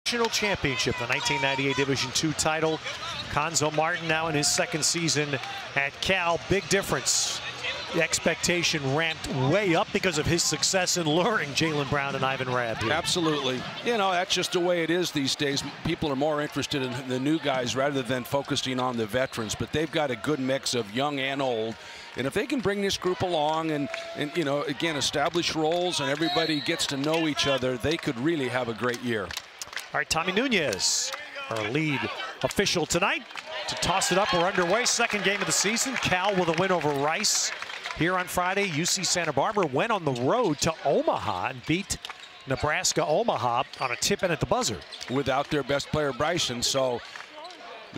National Championship, the 1998 Division II title. Conzo Martin now in his second season at Cal. Big difference. The expectation ramped way up because of his success in luring Jaylen Brown and Ivan Rabb here. Absolutely. You know, that's just the way it is these days. People are more interested in the new guys rather than focusing on the veterans. But they've got a good mix of young and old. And if they can bring this group along and you know, again, establish roles and everybody gets to know each other, they could really have a great year. All right, Tommy Nunez, our lead official tonight. To toss it up, we're underway. Second game of the season. Cal with a win over Rice. Here on Friday, UC Santa Barbara went on the road to Omaha and beat Nebraska Omaha on a tip-in at the buzzer. Without their best player, Bryson, so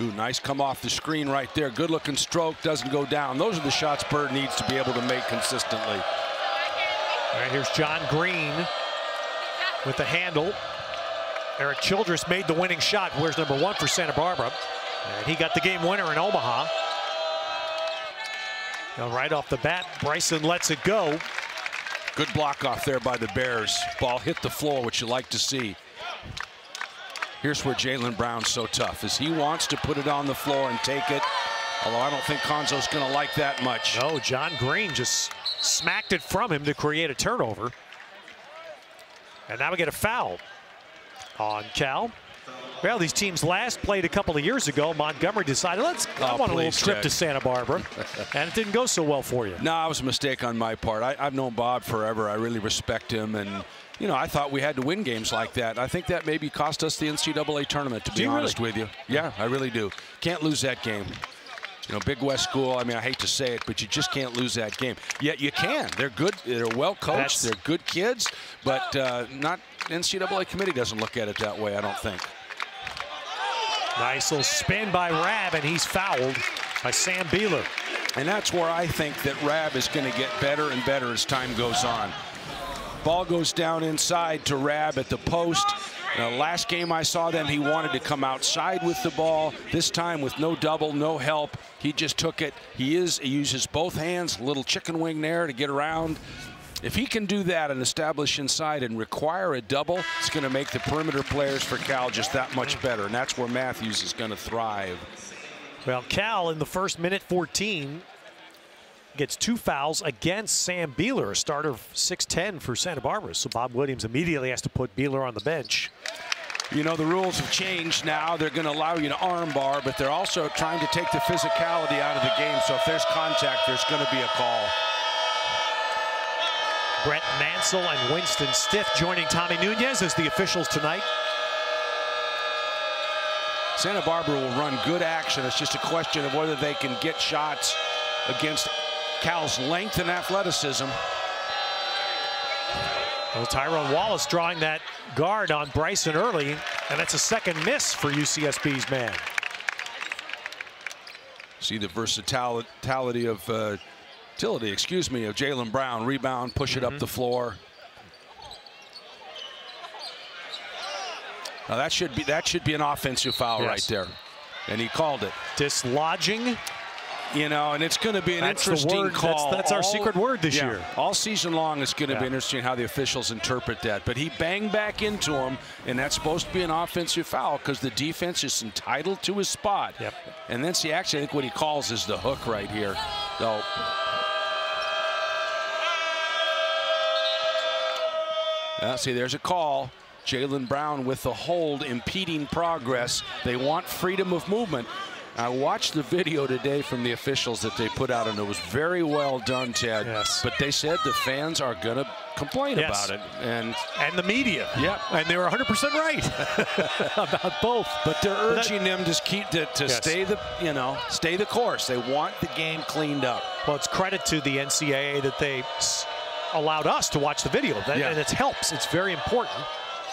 ooh, nice come off the screen right there. Good-looking stroke, doesn't go down. Those are the shots Bird needs to be able to make consistently. All right, here's John Green with the handle. Eric Childress made the winning shot. Where's number 1 for Santa Barbara? And he got the game winner in Omaha. Now right off the bat, Bryson lets it go. Good block off there by the Bears. Ball hit the floor, which you like to see. Here's where Jaylen Brown's so tough, is he wants to put it on the floor and take it. Although I don't think Conzo's going to like that much. No, John Green just smacked it from him to create a turnover. And now we get a foul on Cal. Well, these teams last played a couple of years ago. Montgomery decided, I want a little trip to Santa Barbara. And it didn't go so well for you. No, it was a mistake on my part. I've known Bob forever. I really respect him. And, you know, I thought we had to win games like that. I think that maybe cost us the NCAA tournament, to be honest with you. Yeah, I really do. Can't lose that game. You know, Big West school, I mean, I hate to say it, but you just can't lose that game. Yet you can. They're good. They're well coached. They're good kids. But not NCAA committee doesn't look at it that way, I don't think. Nice little spin by Rabb, and he's fouled by Sam Beeler. And that's where I think that Rabb is going to get better and better as time goes on. Ball goes down inside to Rabb at the post. Last game I saw them, he wanted to come outside with the ball. This time with no double, no help. He just took it. He uses both hands, a little chicken wing there to get around. If he can do that and establish inside and require a double, it's going to make the perimeter players for Cal just that much better. And that's where Matthews is going to thrive. Well, Cal in the first minute 14 gets 2 fouls against Sam Beeler, a starter of 6'10" for Santa Barbara. So Bob Williams immediately has to put Beeler on the bench. You know, the rules have changed now. They're going to allow you to arm bar, but they're also trying to take the physicality out of the game. So if there's contact, there's going to be a call. Brent Mansell and Winston Stiff joining Tommy Nunez as the officials tonight. Santa Barbara will run good action. It's just a question of whether they can get shots against Cal's length and athleticism. Well, Tyrone Wallace drawing that guard on Bryson early, and that's a second miss for UCSB's man. See the versatility of Jaylen Brown. Rebound, push it up the floor. Now that should be an offensive foul right there, and he called it. Dislodging. You know, and it's going to be an interesting call. That's our secret word this year. All season long, it's going to be interesting how the officials interpret that. But he banged back into him, and that's supposed to be an offensive foul because the defense is entitled to his spot. Yep. And then see, actually, I think what he calls is the hook right here. So. See, there's a call. Jaylen Brown with the hold, impeding progress. They want freedom of movement. I watched the video today from the officials that they put out, and it was very well done, Ted. Yes. But they said the fans are going to complain about it. And the media. Yep. And they were 100% right about both. But they're urging them to keep stay the course. They want the game cleaned up. Well, it's credit to the NCAA that they allowed us to watch the video. And it helps. It's very important.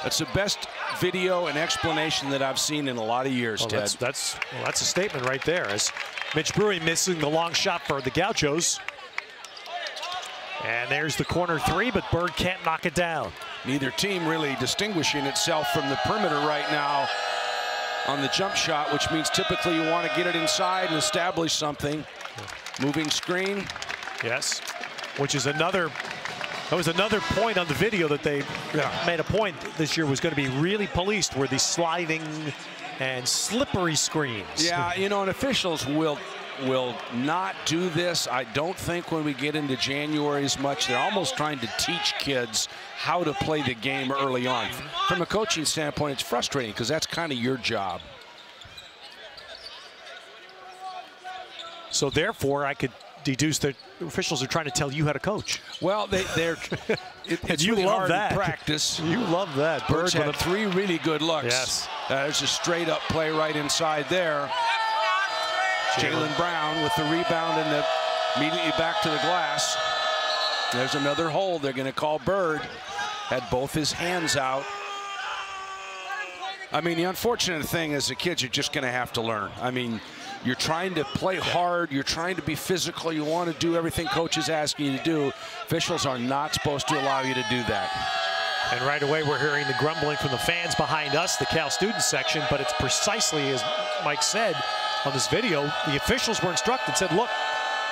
That's the best video and explanation that I've seen in a lot of years, Ted. That's a statement right there. As Mitch Brewery missing the long shot for the Gauchos. And there's the corner 3, but Bird can't knock it down. Neither team really distinguishing itself from the perimeter right now on the jump shot, which means typically you want to get it inside and establish something. Moving screen. Yes, which is another That was another point on the video that they made a point this year was going to be really policed, were the sliding and slippery screens. Yeah, you know, and officials will not do this. I don't think when we get into January as much. They're almost trying to teach kids how to play the game early on. From a coaching standpoint, it's frustrating because that's kind of your job. So therefore, I could deduce that officials are trying to tell you how to coach. Well, it's you really love hard that. to practice. You love that. Bird had 3 really good looks. Yes. There's a straight-up play right inside there. Jaylen Brown with the rebound and immediately back to the glass. There's another hold. They're going to call Bird. Had both his hands out. I mean, the unfortunate thing is the kids are just going to have to learn. I mean, you're trying to play hard. You're trying to be physical. You want to do everything coach is asking you to do. Officials are not supposed to allow you to do that. And right away, we're hearing the grumbling from the fans behind us, the Cal student section, but it's precisely as Mike said on this video. The officials were instructed, said, look,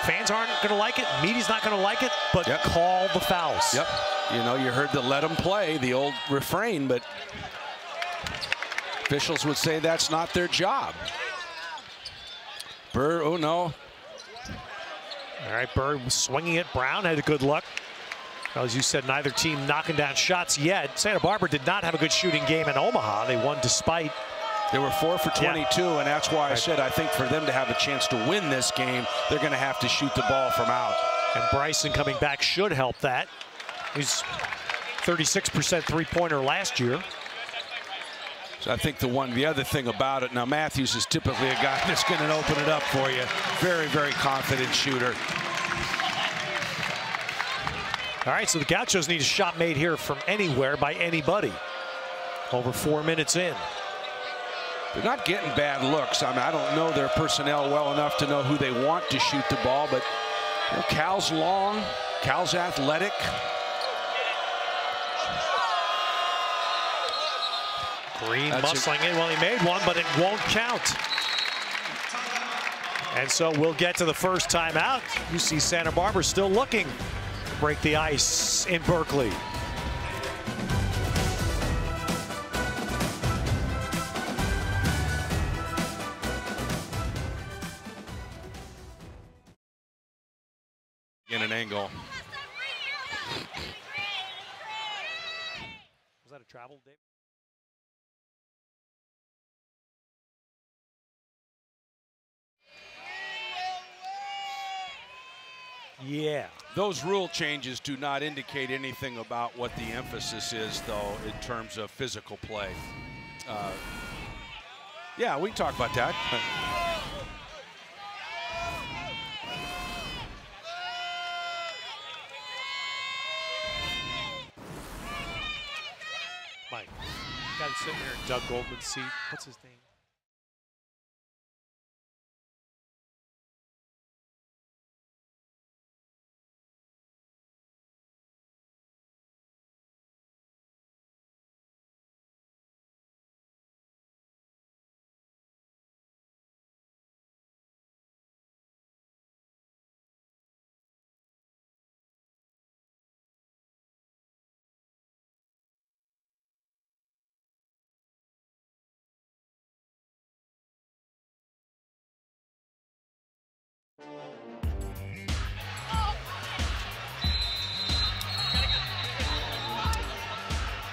fans aren't going to like it, media's not going to like it, but call the fouls. Yep. You know, you heard the let them play, the old refrain, but officials would say that's not their job. Bird, oh no. All right, Bird was swinging it. Brown had a good look. As you said, neither team knocking down shots yet. Santa Barbara did not have a good shooting game in Omaha. They won despite. They were 4 for 22, and that's why I said I think for them to have a chance to win this game, they're going to have to shoot the ball from out. And Bryson coming back should help that. He's 36% three-pointer last year. So I think the other thing about it, now Matthews is typically a guy that's going to open it up for you. Very, very confident shooter. All right, so the Gauchos need a shot made here from anywhere by anybody. Over 4 minutes in. They're not getting bad looks. I mean, I don't know their personnel well enough to know who they want to shoot the ball, but you know, Cal's long, Cal's athletic. Green muscling in. Well, he made one, but it won't count. And so we'll get to the first timeout. You see Santa Barbara still looking to break the ice in Berkeley. In an angle. Was that a travel, Dave? Yeah. Those rule changes do not indicate anything about what the emphasis is, though, in terms of physical play. Yeah, we can talk about that. Mike, got to sit here in Doug Goldman's seat. What's his name?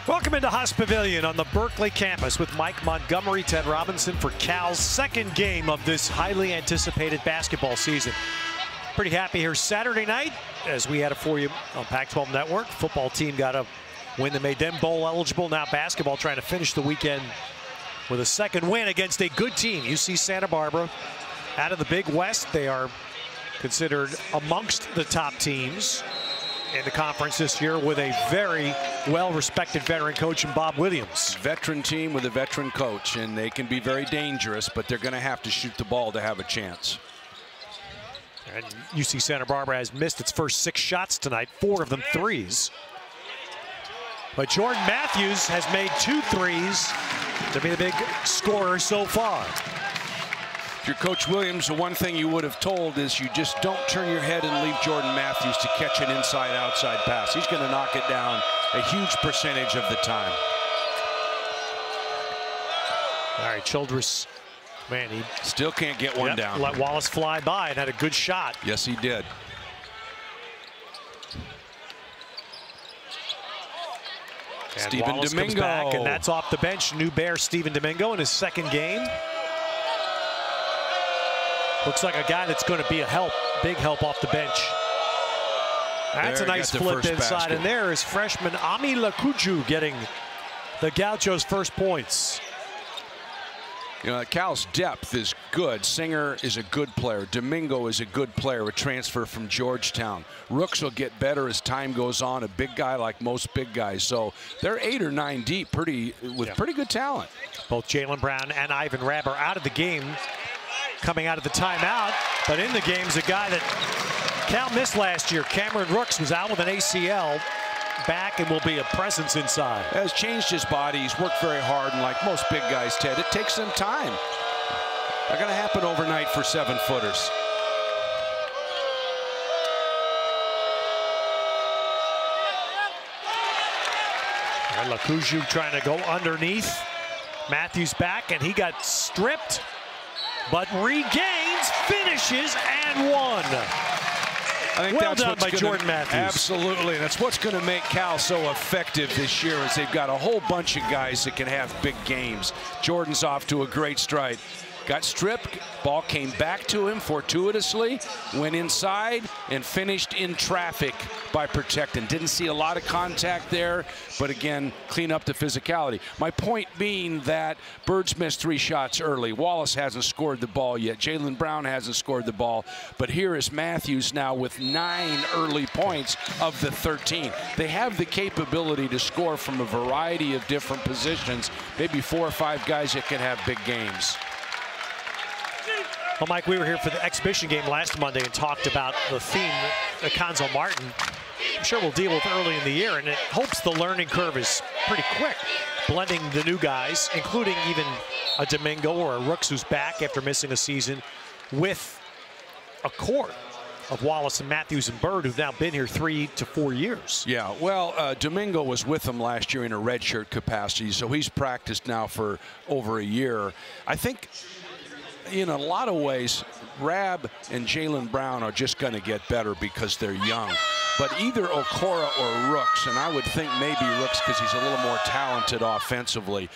Welcome into Haas Pavilion on the Berkeley campus with Mike Montgomery, Ted Robinson for Cal's second game of this highly anticipated basketball season. Pretty happy here Saturday night as we had it for you on Pac-12 Network. Football team got a win that made them bowl eligible. Now basketball trying to finish the weekend with a second win against a good team. UC Santa Barbara out of the Big West. They are considered amongst the top teams in the conference this year with a very well-respected veteran coach in Bob Williams. Veteran team with a veteran coach, and they can be very dangerous, but they're going to have to shoot the ball to have a chance. And UC Santa Barbara has missed its first 6 shots tonight, 4 of them threes. But Jordan Matthews has made 2 threes to be the big scorer so far. If you're Coach Williams, the one thing you would have told is you just don't turn your head and leave Jordan Matthews to catch an inside-outside pass. He's going to knock it down a huge percentage of the time. All right, Childress, man, he still can't get one down. Let Wallace fly by and had a good shot. Yes, he did. And Stephen Wallace Domingo. comes back, and that's off the bench. New Bear Stephen Domingo in his second game. Looks like a guy that's going to be a big help off the bench. That's a nice flip inside, and there is freshman Ami Lakuju getting the Gauchos' first points. You know, Cal's depth is good. Singer is a good player. Domingo is a good player, a transfer from Georgetown. Rooks will get better as time goes on, a big guy like most big guys. So they're 8 or 9 deep with pretty good talent. Both Jalen Brown and Ivan Rabb are out of the game, coming out of the timeout. But in the game's a guy that Cal missed last year. Cameron Rooks was out with an ACL. Back and will be a presence inside. Has changed his body. He's worked very hard, and like most big guys, Ted, it takes some time. Not going to happen overnight for 7-footers. And Lakuju trying to go underneath. Matthews back, and he got stripped, but regains, finishes, and one. I think well that's done by Jordan Matthews. Absolutely. That's what's going to make Cal so effective this year, is they've got a whole bunch of guys that can have big games. Jordan's off to a great stride. Got stripped, ball came back to him fortuitously, went inside and finished in traffic by protecting. Didn't see a lot of contact there, but again, clean up the physicality. My point being that Birds missed 3 shots early. Wallace hasn't scored the ball yet. Jalen Brown hasn't scored the ball, but here is Matthews now with 9 early points of the 13. They have the capability to score from a variety of different positions, maybe 4 or 5 guys that can have big games. Well, Mike, we were here for the exhibition game last Monday and talked about the theme that Conzo Martin, I'm sure we'll deal with early in the year, and it hopes the learning curve is pretty quick. Blending the new guys, including even a Domingo or a Rooks who's back after missing a season, with a core of Wallace and Matthews and Bird, who've now been here 3 to 4 years. Yeah, well, Domingo was with them last year in a redshirt capacity, so he's practiced now for over a year. I think in a lot of ways, Rabb and Jalen Brown are just going to get better because they're young. But either Okora or Rooks, and I would think maybe Rooks because he's a little more talented offensively,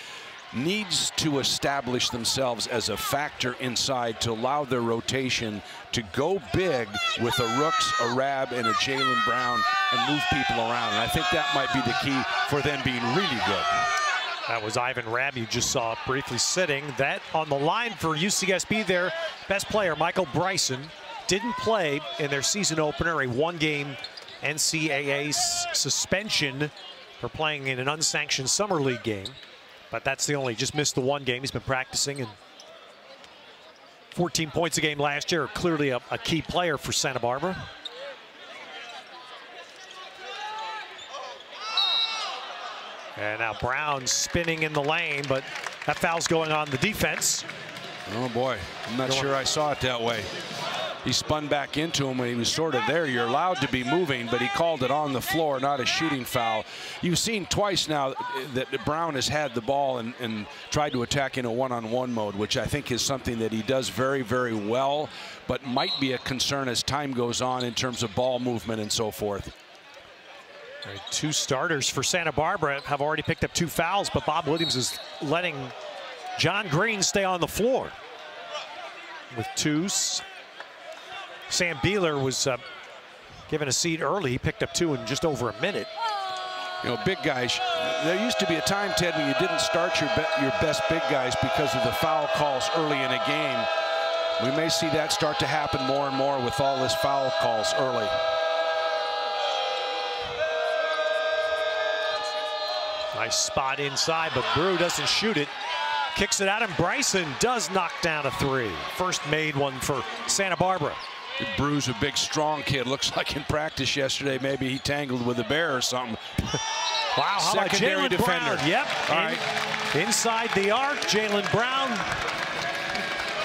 needs to establish themselves as a factor inside to allow their rotation to go big with a Rooks, a Rabb, and a Jalen Brown and move people around. And I think that might be the key for them being really good. That was Ivan Rabb, you just saw briefly sitting. That on the line for UCSB, their best player, Michael Bryson, didn't play in their season opener, a 1-game NCAA suspension for playing in an unsanctioned summer league game. But that's the only, just missed the 1 game. He's been practicing, and 14 points a game last year, clearly a key player for Santa Barbara. And now Brown spinning in the lane, but that foul's going on the defense. Oh boy, I'm not sure I saw it that way. He spun back into him when he was sort of there. You're allowed to be moving, but he called it on the floor, not a shooting foul. You've seen twice now that Brown has had the ball and tried to attack in a one-on-one mode, which I think is something that he does very, very well, but might be a concern as time goes on in terms of ball movement and so forth. Right, 2 starters for Santa Barbara have already picked up 2 fouls, but Bob Williams is letting John Green stay on the floor with 2s. Sam Beeler was given a seat early. He picked up 2 in just over a minute. You know, big guys, there used to be a time, Ted, when you didn't start your best big guys because of the foul calls early in a game. We may see that start to happen more and more with all this foul calls early. Nice spot inside, but Brew doesn't shoot it. Kicks it out, and Bryson does knock down a 3. First made one for Santa Barbara. Brew's a big, strong kid. Looks like in practice yesterday, maybe he tangled with a bear or something. Wow, how about Secondary defender. Brown? Yep. All right. Inside the arc, Jalen Brown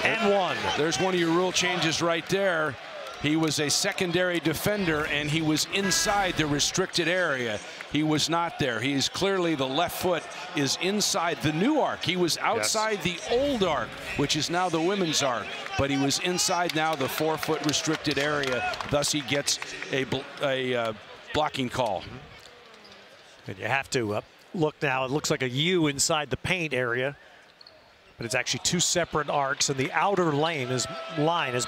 And one. There's one of your rule changes right there. He was a secondary defender, and he was inside the restricted area. He was not there. He's clearly, the left foot is inside the new arc. He was outside the old arc, which is now the women's arc, but he was inside now the 4-foot restricted area. Thus, he gets a blocking call. And you have to look now. It looks like a U inside the paint area, but it's actually two separate arcs, and the outer line, as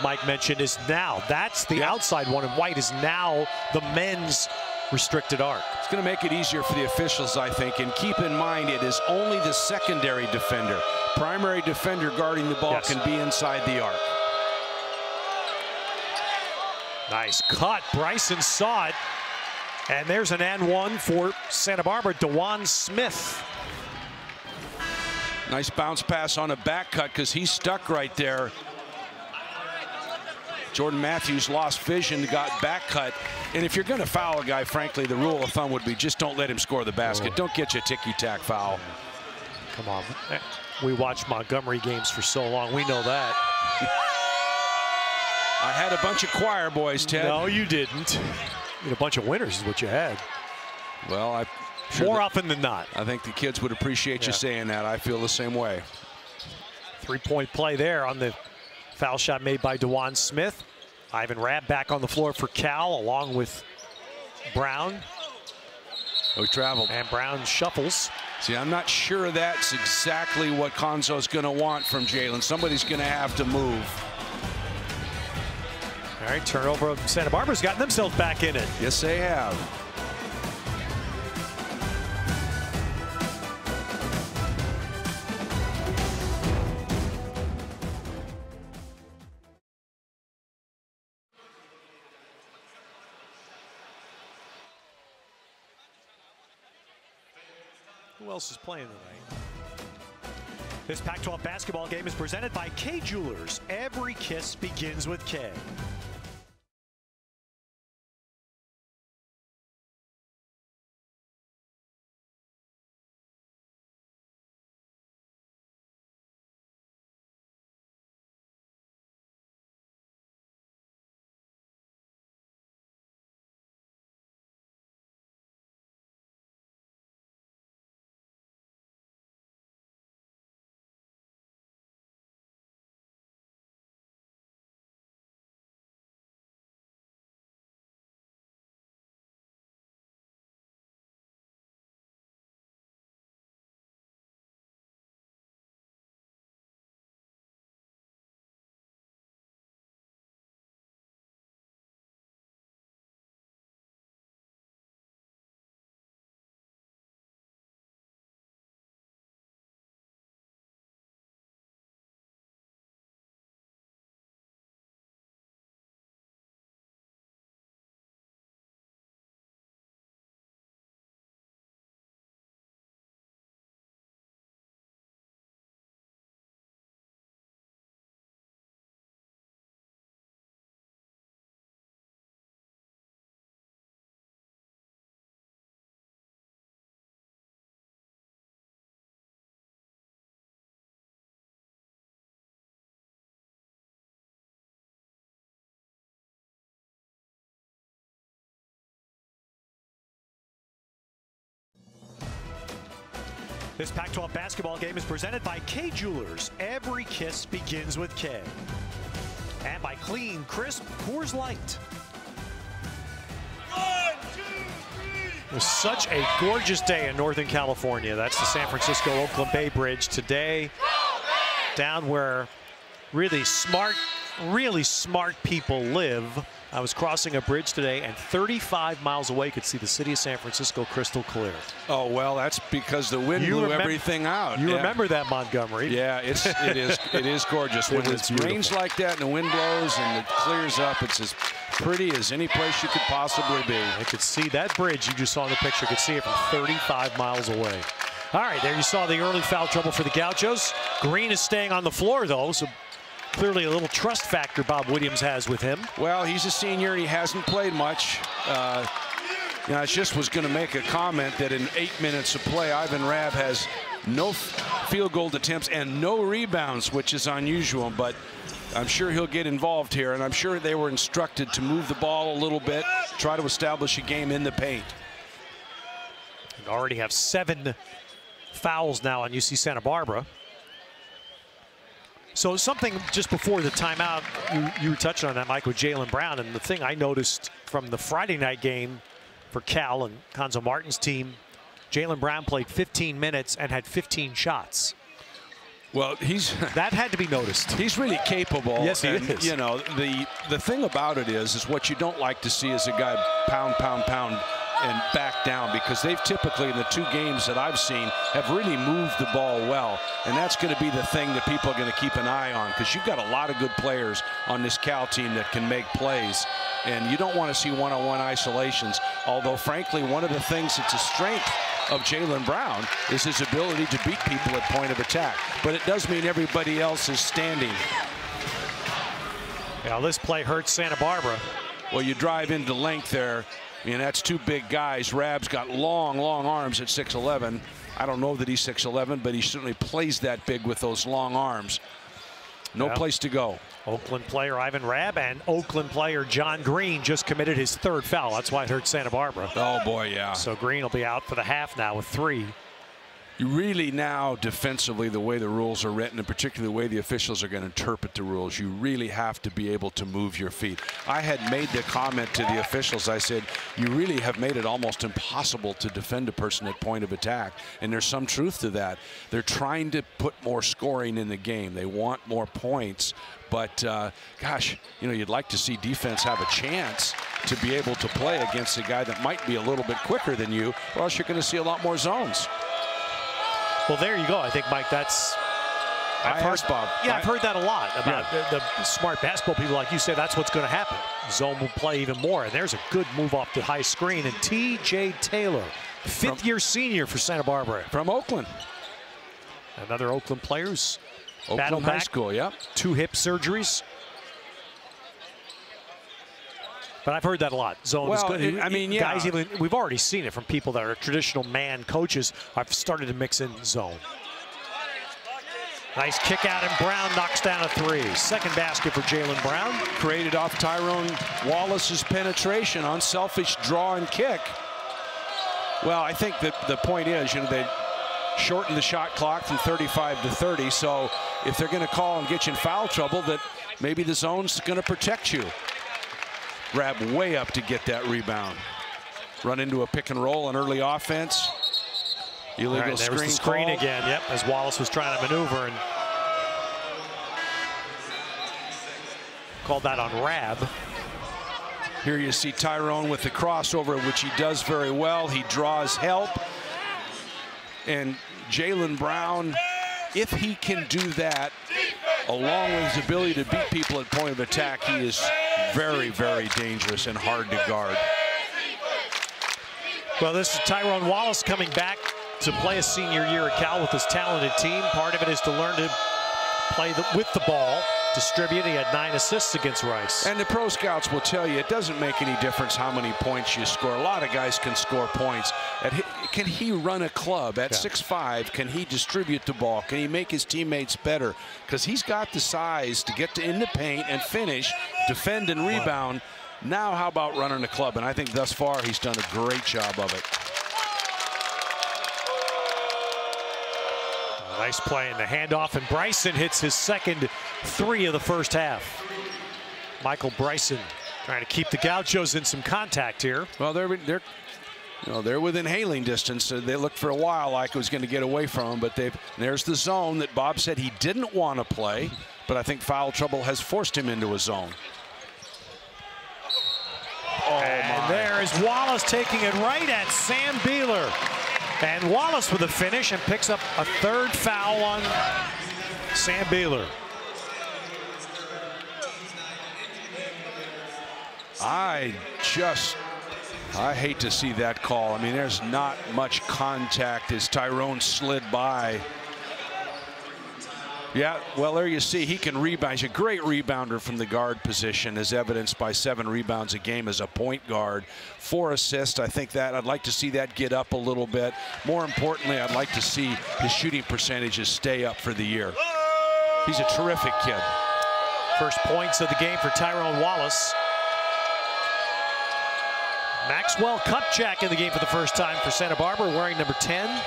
Mike mentioned, is now. That's the outside one, and white is now the men's restricted arc. It's going to make it easier for the officials, I think, and keep in mind it is only the secondary defender. Primary defender guarding the ball can be inside the arc. Nice cut. Bryson saw it, and there's an and one for Santa Barbara. DeJuan Smith. Nice bounce pass on a back cut because he's stuck right there. Jordan Matthews lost vision, got back cut. And if you're going to foul a guy, frankly, the rule of thumb would be just don't let him score the basket. Don't get you a ticky-tack foul. Come on. We watched Montgomery games for so long. We know that. I had a bunch of choir boys, Ted. No, you didn't. You had a bunch of winners is what you had. Well, more often than not. I think the kids would appreciate you saying that. I feel the same way. Three-point play there on the foul shot made by DeJuan Smith. Ivan Rabb back on the floor for Cal, along with Brown. Oh, traveled. And Brown shuffles. See, I'm not sure that's exactly what Konzo's going to want from Jalen. Somebody's going to have to move. All right, turnover. Santa Barbara's gotten themselves back in it. Yes, they have. Who else is playing tonight? This Pac-12 basketball game is presented by K Jewelers. Every kiss begins with K. This Pac-12 basketball game is presented by K Jewelers. Every kiss begins with K. And by Clean, Crisp Coors Light. 1, 2, 3. It was such a gorgeous day in Northern California. That's the San Francisco-Oakland Bay Bridge today. Down where really smart people live. I was crossing a bridge today, and 35 miles away could see the city of San Francisco crystal clear. Oh, well, that's because the wind blew everything out. You remember that, Montgomery. Yeah, it is gorgeous. When it rains like that and the wind blows and it clears up, it's as pretty as any place you could possibly be. I could see that bridge you just saw in the picture. Could see it from 35 miles away. All right, there you saw the early foul trouble for the Gauchos. Green is staying on the floor, though, so clearly a little trust factor Bob Williams has with him. Well, he's a senior and he hasn't played much. Yeah, I just was going to make a comment that in 8 minutes of play, Ivan Rabb has no field goal attempts and no rebounds, which is unusual, but I'm sure he'll get involved here, and I'm sure they were instructed to move the ball a little bit, try to establish a game in the paint. And already have 7 fouls now on UC Santa Barbara. So something just before the timeout, you were touching on that, Mike, with Jaylen Brown, and the thing I noticed from the Friday night game for Cal and Conzo Martin's team, Jaylen Brown played 15 minutes and had 15 shots. Well, that had to be noticed. He's really capable. Yes, he is. You know, the thing about it is what you don't like to see is a guy pound, and back down, because they've typically, in the 2 games that I've seen, have really moved the ball well. And that's going to be the thing that people are going to keep an eye on, because you've got a lot of good players on this Cal team that can make plays. And you don't want to see one-on-one isolations. Although, frankly, one of the things that's a strength of Jaylen Brown is his ability to beat people at point of attack. But it does mean everybody else is standing. Now, this play hurts Santa Barbara. Well, you drive into length there. I mean, that's 2 big guys. Rabb's got long arms at 6'11". I don't know that he's 6'11", but he certainly plays that big with those long arms. No place to go. Oakland player Ivan Rabb and Oakland player John Green just committed his 3rd foul. That's why it hurt Santa Barbara. Oh, boy, yeah. So Green will be out for the half now with 3. You really now, defensively, the way the rules are written, and particularly the way the officials are going to interpret the rules, you really have to be able to move your feet. I had made the comment to the officials. I said, you really have made it almost impossible to defend a person at point of attack. And there's some truth to that. They're trying to put more scoring in the game. They want more points. But, gosh, you know, you'd like to see defense have a chance to be able to play against a guy that might be a little bit quicker than you, or else you're going to see a lot more zones. Well, there you go. I think, Mike, that's... I've heard that a lot about the smart basketball people like you say. That's what's going to happen. Zone will play even more. And there's a good move off the high screen. And T.J. Taylor, 5th-year senior for Santa Barbara. From Oakland. Another Oakland players. Oakland High School, yep. 2 hip surgeries. But I've heard that a lot. Zone is good. I mean, yeah. Guys, even we've already seen it from people that are traditional man coaches. I've started to mix in zone. Nice kick out, and Brown knocks down a 3. 2nd basket for Jaylen Brown. Created off Tyrone Wallace's penetration, unselfish draw and kick. Well, I think that the point is, you know, they shortened the shot clock from 35 to 30. So if they're going to call and get you in foul trouble, that maybe the zone's going to protect you. Rabb way up to get that rebound. Run into a pick and roll, an early offense. Illegal there was the screen again, yep, as Wallace was trying to maneuver and called that on Rabb. Here you see Tyrone with the crossover, which he does very well. He draws help. And Jaylen Brown, if he can do that, along with his ability to beat people at point of attack, he is very, very dangerous and hard to guard. Well, this is Tyrone Wallace coming back to play a senior year at Cal with his talented team. Part of it is to learn to play with the ball, distribute. He had 9 assists against Rice. And the pro scouts will tell you it doesn't make any difference how many points you score. A lot of guys can score points. Can he run a club at 6'5"? Can he distribute the ball? Can he make his teammates better? Because he's got the size to get in the paint and finish, defend and rebound. Now how about running a club? And I think thus far he's done a great job of it. Nice play in the handoff, and Bryson hits his 2nd 3 of the first half. Michael Bryson trying to keep the Gauchos in some contact here. Well, they're within hailing distance. They looked for a while like it was going to get away from them, but there's the zone that Bob said he didn't want to play, but I think foul trouble has forced him into a zone. Oh, and there is Wallace taking it right at Sam Beeler. And Wallace with a finish and picks up a 3rd foul on Sam Beeler. I hate to see that call. I mean, there's not much contact as Tyrone slid by. Yeah, well, there you see he can rebound. He's a great rebounder from the guard position, as evidenced by 7 rebounds a game as a point guard. 4 assists. I think that I'd like to see that get up a little bit. More importantly, I'd like to see his shooting percentages stay up for the year. He's a terrific kid. First points of the game for Tyrone Wallace. Maxwell Kupchak in the game for the first time for Santa Barbara, wearing number 10.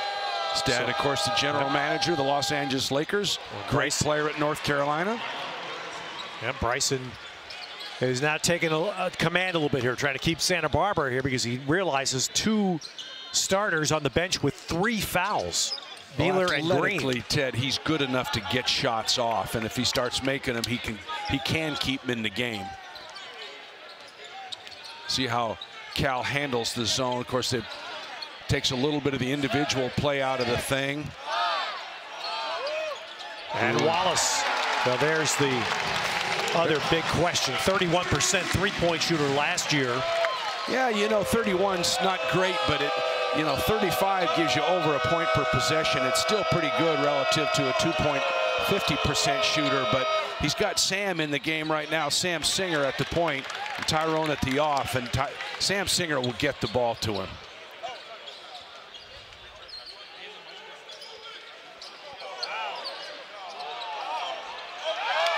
His dad, of course, the general manager of the Los Angeles Lakers. Great player at North Carolina. Yeah, Bryson is now taking a command a little bit here, trying to keep Santa Barbara here because he realizes 2 starters on the bench with 3 fouls. Beeler and Green. Ted, he's good enough to get shots off, and if he starts making them, he can keep them in the game. See how Cal handles the zone. Of course, it takes a little bit of the individual play out of the thing. And Wallace, well, there's the other big question. 31% three-point shooter last year. Yeah, you know, 31's not great, but 35 gives you over a point per possession. It's still pretty good relative to a 2.50% shooter, but he's got Sam in the game right now. Sam Singer at the point, and Tyrone at the off, and Sam Singer will get the ball to him.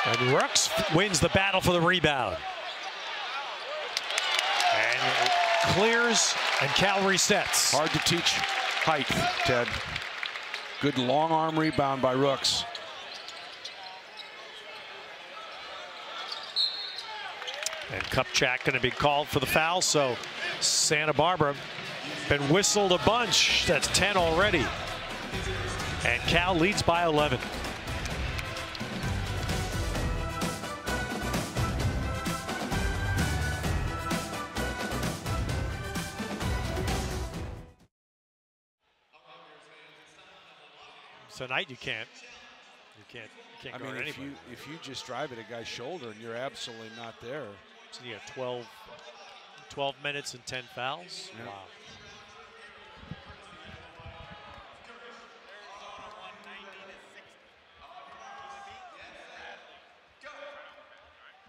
And Rooks wins the battle for the rebound. And clears, and Cal resets. Hard to teach height, Ted. Good long arm rebound by Rooks. And Kupchak going to be called for the foul, so Santa Barbara been whistled a bunch. That's 10 already. And Cal leads by 11. Tonight you can't guard anybody. If you just drive at a guy's shoulder and you're absolutely not there. So you have 12 minutes and 10 fouls. Yeah. Wow.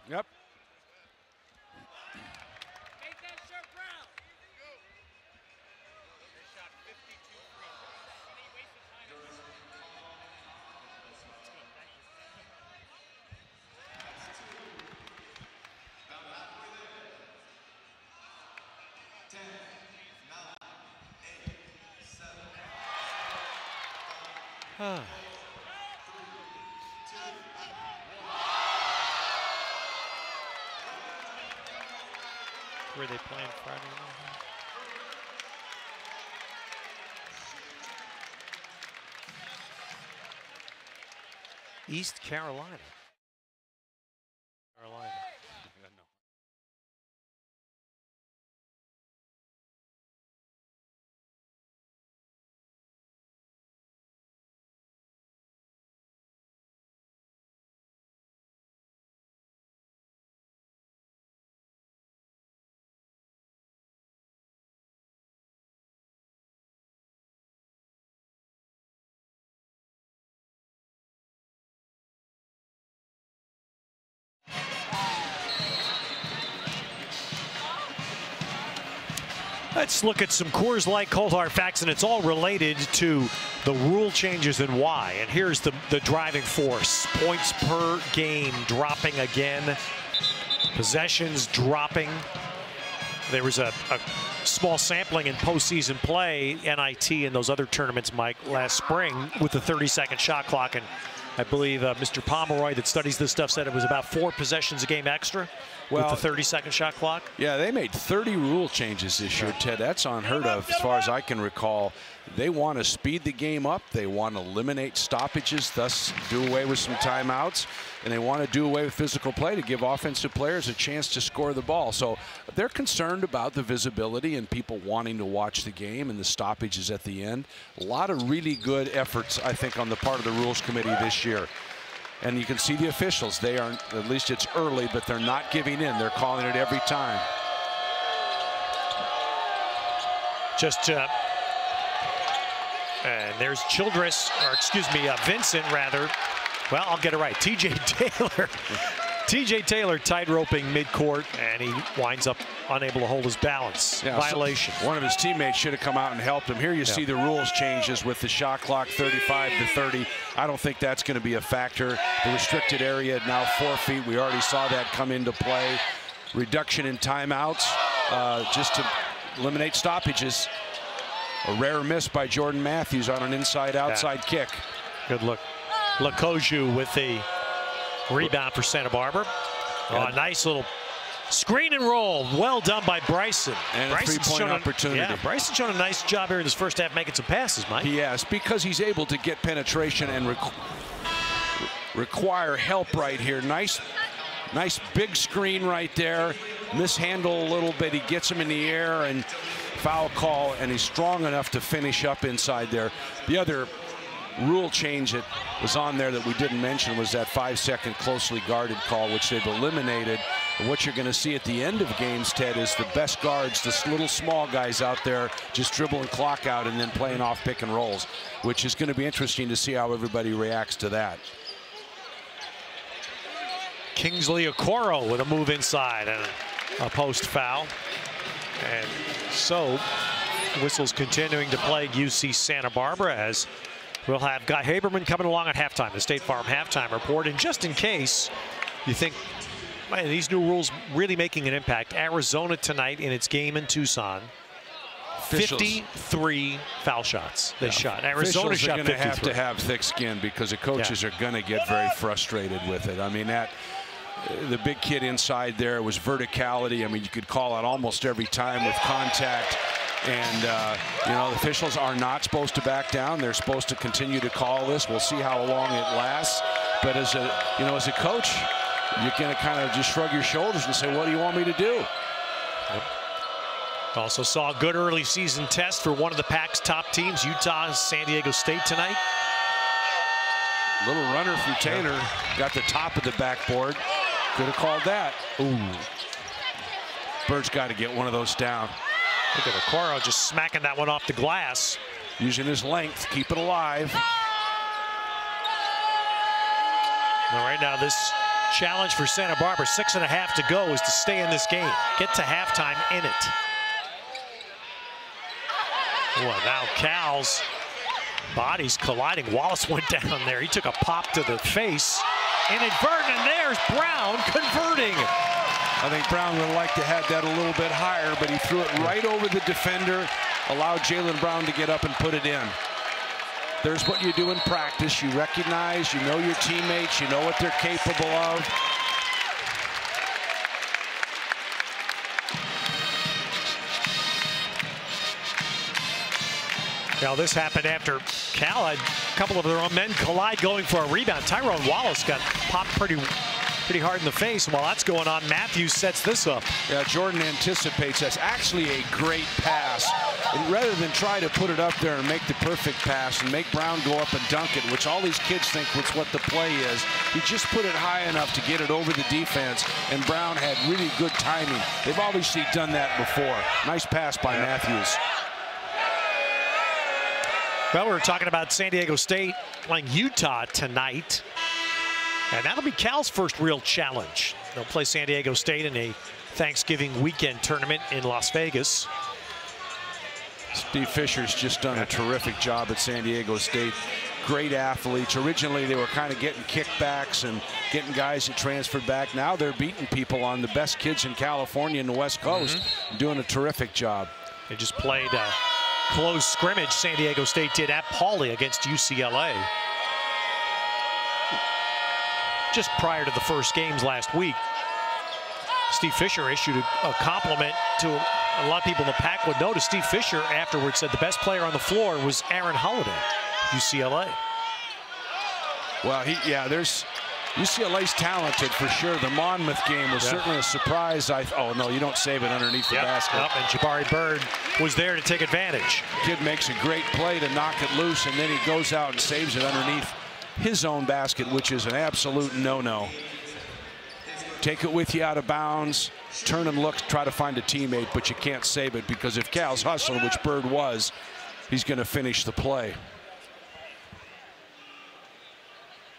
Yep. Were they playing Friday night? East Carolina. Let's look at some Coors Light Cold Hard facts, and it's all related to the rule changes and why. And here's the driving force. Points per game dropping again. Possessions dropping. There was a small sampling in postseason play, NIT and those other tournaments, Mike, last spring with the 30-second shot clock. And I believe Mr. Pomeroy that studies this stuff said it was about 4 possessions a game extra with the 30-second shot clock. Yeah, they made 30 rule changes this year, Ted. That's unheard of as far as I can recall. They want to speed the game up. They want to eliminate stoppages, thus do away with some timeouts. And they want to do away with physical play to give offensive players a chance to score the ball. So they're concerned about the visibility and people wanting to watch the game and the stoppages at the end. A lot of really good efforts, I think, on the part of the Rules Committee this year. And you can see the officials. They are, at least it's early, but they're not giving in. They're calling it every time. And there's Childress, or excuse me, Vincent rather, Well, I'll get it right. TJ Taylor. TJ Taylor tight-roping midcourt, and he winds up unable to hold his balance. Yeah, violation. So one of his teammates should have come out and helped him. Here you see the rules changes with the shot clock 35 to 30. I don't think that's going to be a factor. The restricted area now 4 feet. We already saw that come into play. Reduction in timeouts just to eliminate stoppages. A rare miss by Jordan Matthews on an inside-outside kick. Good look. Lakoju with the rebound for Santa Barbara. Nice little screen and roll. Well done by Bryson. And a three-point opportunity. Yeah, Bryson's shown a nice job here in this first half making some passes, Mike. He has, because he's able to get penetration and require help right here. Nice big screen right there. Mishandle a little bit. He gets him in the air and foul call, and he's strong enough to finish up inside there. The other rule change that was on there that we didn't mention was that 5-second closely guarded call, which they've eliminated. And what you're going to see at the end of games, Ted, is the best guards, the little small guys out there just dribbling clock out and then playing off pick and rolls, which is going to be interesting to see how everybody reacts to that. Kingsley Okoro with a move inside and a post foul. And so whistles continuing to plague UC Santa Barbara, as we'll have Guy Haberman coming along at halftime, the State Farm halftime report. And just in case you think, man, these new rules really making an impact, Arizona tonight in its game in Tucson, 53 foul shots they shot. Arizona shot 53. Going to have to have thick skin, because the coaches are going to get very frustrated with it. I mean, the big kid inside there was verticality. I mean, you could call it almost every time with contact. And, you know, the officials are not supposed to back down. They're supposed to continue to call this. We'll see how long it lasts. But as a coach, you're going to kind of just shrug your shoulders and say, what do you want me to do? Yep. Also saw a good early season test for one of the Pac's top teams, Utah and San Diego State tonight. Little runner from Taylor. Got the top of the backboard. Could have called that. Ooh. Bird's got to get one of those down. Look at Okoro just smacking that one off the glass. Using his length, keep it alive. All right, now this challenge for Santa Barbara, 6.5 to go, is to stay in this game. Get to halftime in it. Well, now Cal's bodies colliding. Wallace went down there. He took a pop to the face. Inadvertent, and there's Brown converting. I think Brown would like to have that a little bit higher, but he threw it right over the defender, allowed Jaylen Brown to get up and put it in. There's what you do in practice. You recognize, you know your teammates, you know what they're capable of. Now this happened after Cal had a couple of their own men collide going for a rebound. Tyrone Wallace got popped pretty hard in the face. While that's going on, Matthews sets this up. Yeah, Jordan anticipates. That's actually a great pass. And rather than try to put it up there and make the perfect pass and make Brown go up and dunk it, which all these kids think was what the play is, he just put it high enough to get it over the defense, and Brown had really good timing. They've obviously done that before. Nice pass by Matthews. Well, we were talking about San Diego State playing Utah tonight. And that'll be Cal's first real challenge. They'll play San Diego State in a Thanksgiving weekend tournament in Las Vegas. Steve Fisher's just done a terrific job at San Diego State. Great athletes. Originally, they were kind of getting kickbacks and getting guys that transferred back. Now they're beating people on the best kids in California and the West Coast. Doing a terrific job. They just played a close scrimmage, San Diego State did, at Pauley against UCLA. Just prior to the first games last week, Steve Fisher issued a compliment to a lot of people in the Pac would notice. Steve Fisher afterwards said the best player on the floor was Aaron Holiday, UCLA. Well, there's UCLA's talented for sure. The Monmouth game was certainly a surprise. Oh no, you don't save it underneath the basket. And Jabari Bird was there to take advantage. Kid makes a great play to knock it loose, and then he goes out and saves it underneath his own basket, which is an absolute no-no. Take it with you out of bounds, turn and look, try to find a teammate, but you can't save it, because if Cal's hustling, which Bird was, he's going to finish the play.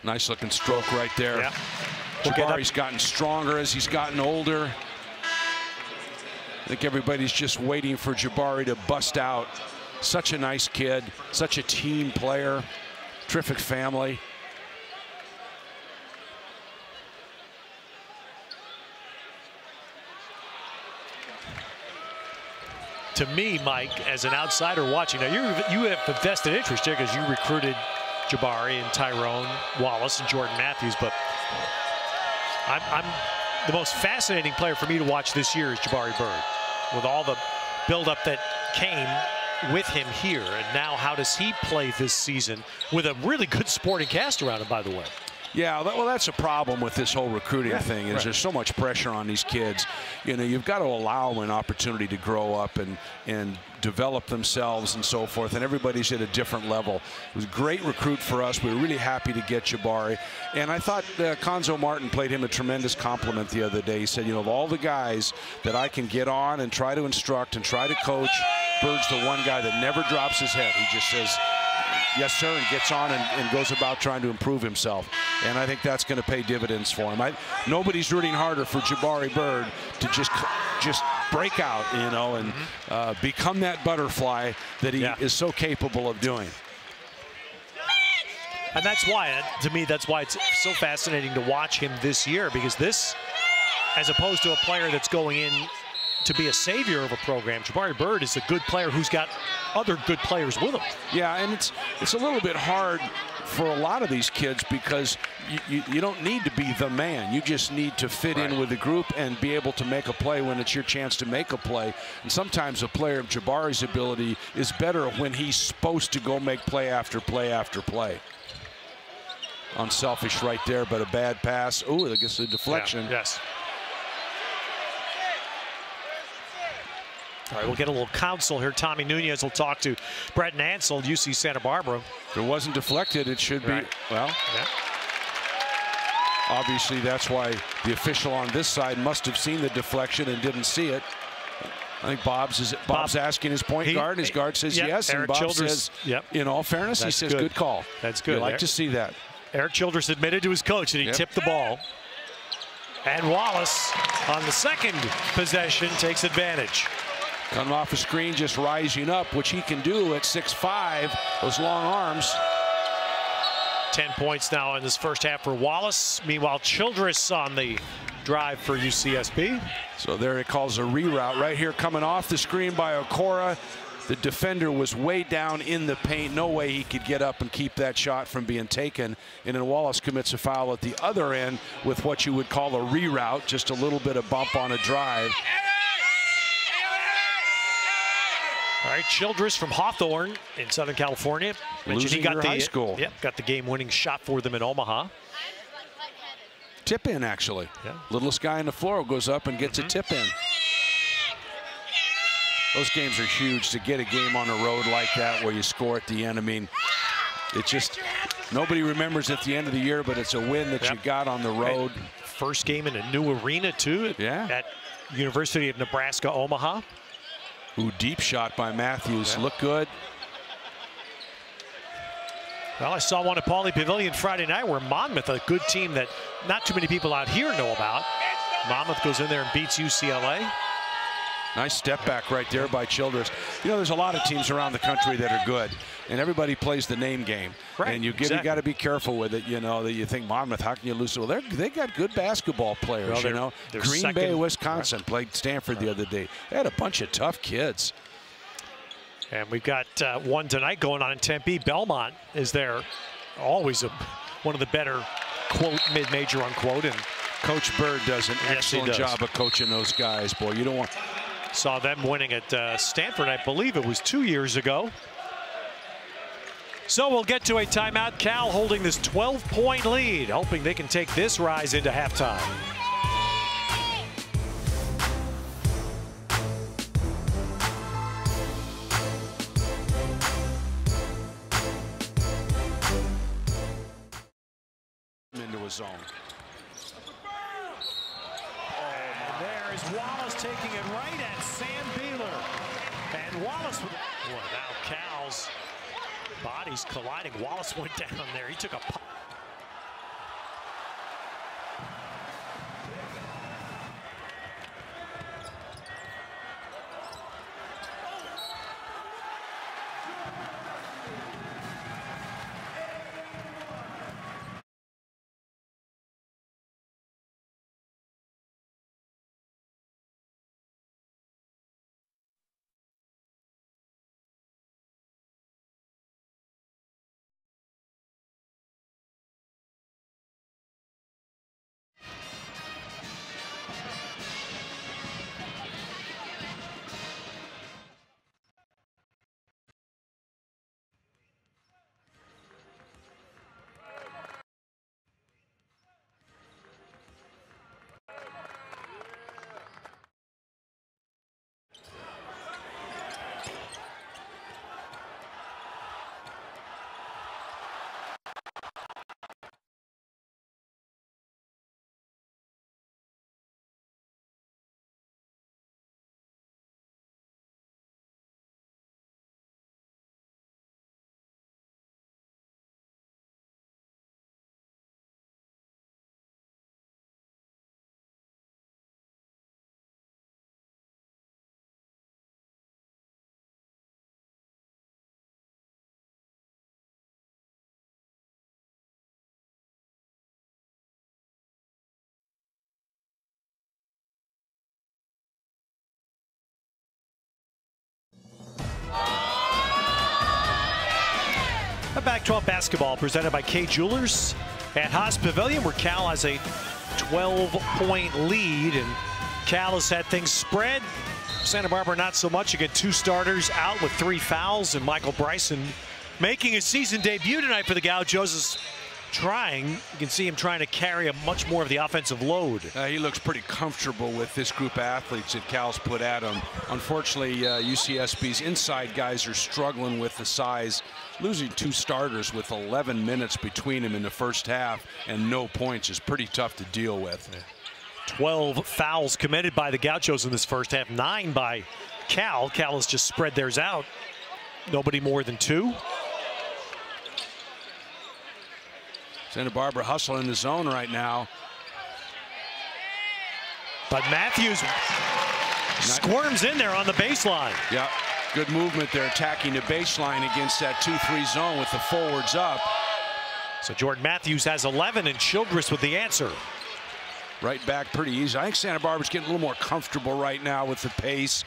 Nice looking stroke right there. Yeah. Jabari's gotten stronger as he's gotten older. I think everybody's just waiting for Jabari to bust out. Such a nice kid, such a team player, terrific family. To me, Mike, as an outsider watching, now you have a vested interest here because you recruited Jabari and Tyrone Wallace and Jordan Matthews, but I'm the most fascinating player for me to watch this year is Jabari Bird, with all the buildup that came with him here, and now how does he play this season with a really good supporting cast around him, by the way. Yeah, well, that's a problem with this whole recruiting thing is there's so much pressure on these kids. You know, you've got to allow them an opportunity to grow up and develop themselves and so forth, and everybody's at a different level. It was a great recruit for us. We were really happy to get Jabari, and I thought Conzo Martin played him a tremendous compliment the other day. He said, you know, of all the guys that I can get on and try to instruct and try to coach, Bird's the one guy that never drops his head. He just says, yes, sir, and gets on and goes about trying to improve himself. And I think that's going to pay dividends for him. Nobody's rooting harder for Jabari Bird to just break out, you know, and become that butterfly that he is so capable of doing. And that's why, to me, that's why it's so fascinating to watch him this year, because this, as opposed to a player that's going in to be a savior of a program, Jabari Bird is a good player who's got other good players with him. Yeah, and it's a little bit hard for a lot of these kids because you don't need to be the man. You just need to fit in with the group and be able to make a play when it's your chance to make a play. And sometimes a player of Jabari's ability is better when he's supposed to go make play after play after play. Unselfish right there, but a bad pass. Ooh, I guess a deflection. Yeah, yes. All right, we'll get a little counsel here. Tommy Nunez will talk to Brett Nansel, UC Santa Barbara. If it wasn't deflected, it should be. Well, obviously that's why the official on this side must have seen the deflection and didn't see it. I think Bob's asking his point guard. His guard says yes, and Bob says, in all fairness, he says good call. That's good. You like to see that. Eric Childress admitted to his coach that he tipped the ball. And Wallace, on the second possession, takes advantage. Coming off a screen, just rising up, which he can do at 6'5", those long arms. 10 points now in this first half for Wallace. Meanwhile, Childress on the drive for UCSB. So there it calls a reroute right here, coming off the screen by Okora. The defender was way down in the paint. No way he could get up and keep that shot from being taken. And then Wallace commits a foul at the other end with what you would call a reroute, just a little bit of bump on a drive. All right, Childress from Hawthorne in Southern California. Losing he got your high school. Yep, got the game-winning shot for them in Omaha. Tip in, actually. Yeah. Littlest guy on the floor goes up and gets a tip in. Those games are huge to get a game on the road like that where you score at the end. I mean, it just, nobody remembers at the end of the year, but it's a win that you got on the road. And first game in a new arena, too, at University of Nebraska, Omaha. Ooh, deep shot by Matthews. Look good. Well, I saw one at Pauley Pavilion Friday night where Monmouth, a good team that not too many people out here know about. Monmouth goes in there and beats UCLA. Nice step back right there by Childress. You know, there's a lot of teams around the country that are good, and everybody plays the name game. Right, and you got to be careful with it, you know, that you think Monmouth, how can you lose? Well, they got good basketball players, you know. Green Bay, Wisconsin played Stanford the other day. They had a bunch of tough kids. And we've got one tonight going on in Tempe. Belmont is there. Always one of the better, quote, mid-major, unquote. And Coach Bird does an excellent job of coaching those guys, boy. You don't want... Saw them winning at Stanford, I believe it was 2 years ago. So we'll get to a timeout. Cal holding this 12-point lead, hoping they can take this rise into halftime. Into a zone. There's Wallace taking it right at Sam Beeler. And Wallace, boy, now Cal's bodies colliding. Wallace went down there. He took a pop. Pac-12 basketball presented by K Jewelers at Haas Pavilion, where Cal has a 12-point lead, and Cal has had things spread. Santa Barbara not so much. You get 2 starters out with 3 fouls, and Michael Bryson making his season debut tonight for the Gauchos is trying. You can see him trying to carry a much more of the offensive load. He looks pretty comfortable with this group of athletes that Cal's put at him. Unfortunately, UCSB's inside guys are struggling with the size. Losing 2 starters with 11 minutes between them in the first half and no points is pretty tough to deal with. 12 fouls committed by the Gauchos in this first half, 9 by Cal. Cal has just spread theirs out. Nobody more than 2. Santa Barbara hustling in the zone right now. But Matthews squirms in there on the baseline. Yeah, good movement there, attacking the baseline against that 2-3 zone with the forwards up. So Jordan Matthews has 11, and Childress with the answer. Right back pretty easy. I think Santa Barbara's getting a little more comfortable right now with the pace,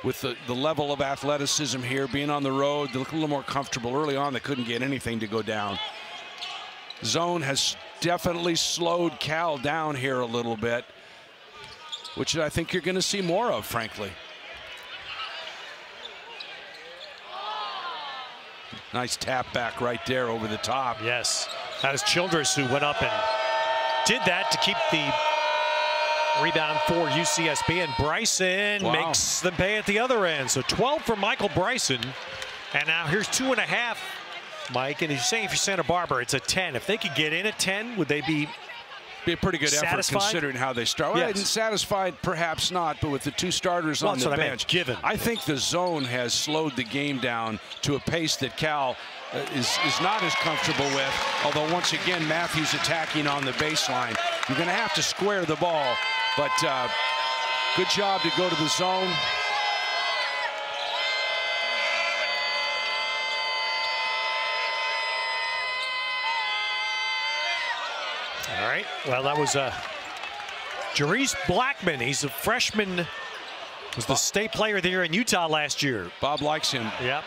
with the level of athleticism here, being on the road. They look a little more comfortable. Early on, they couldn't get anything to go down. Zone has definitely slowed Cal down here a little bit, which I think you're going to see more of, frankly. Nice tap back right there over the top. Yes, that is Childress who went up and did that to keep the rebound for UCSB, and Bryson makes them pay at the other end. So 12 for Michael Bryson, and now here's 2.5. Mike, and you're saying for Santa Barbara, it's a 10. If they could get in at 10, would they be a pretty good satisfied? Effort considering how they start? Well, yes. Satisfied, perhaps not, but with the 2 starters on the bench, given. I think the zone has slowed the game down to a pace that Cal is not as comfortable with. Although once again, Matthews attacking on the baseline. You're going to have to square the ball, but good job to go to the zone. All right, well, that was Jarice Blackman. He's a freshman, was the state player of the year in Utah last year. Bob likes him. Yep.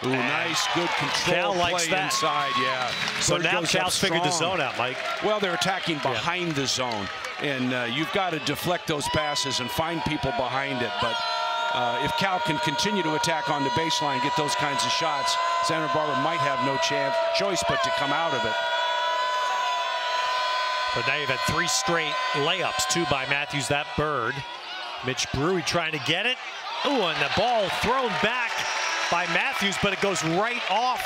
Ooh, nice, good control play inside, yeah. So now Cal's figured the zone out, Mike. Well, they're attacking behind the zone, and you've got to deflect those passes and find people behind it. But if Cal can continue to attack on the baseline, get those kinds of shots, Santa Barbara might have no choice but to come out of it. But now you've had 3 straight layups, 2 by Matthews, that bird. Mitch Brewery trying to get it. Ooh, and the ball thrown back by Matthews, but it goes right off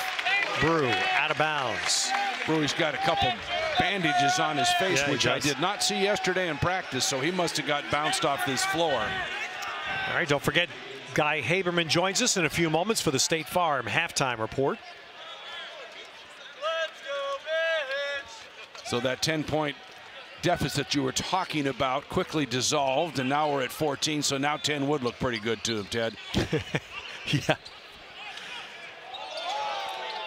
Brew, out of bounds. Brewery's got a couple bandages on his face, which I did not see yesterday in practice, so he must have got bounced off this floor. All right, don't forget, Guy Haberman joins us in a few moments for the State Farm halftime report. So that 10-point deficit you were talking about quickly dissolved, and now we're at 14, so now 10 would look pretty good to him, Ted. Yeah.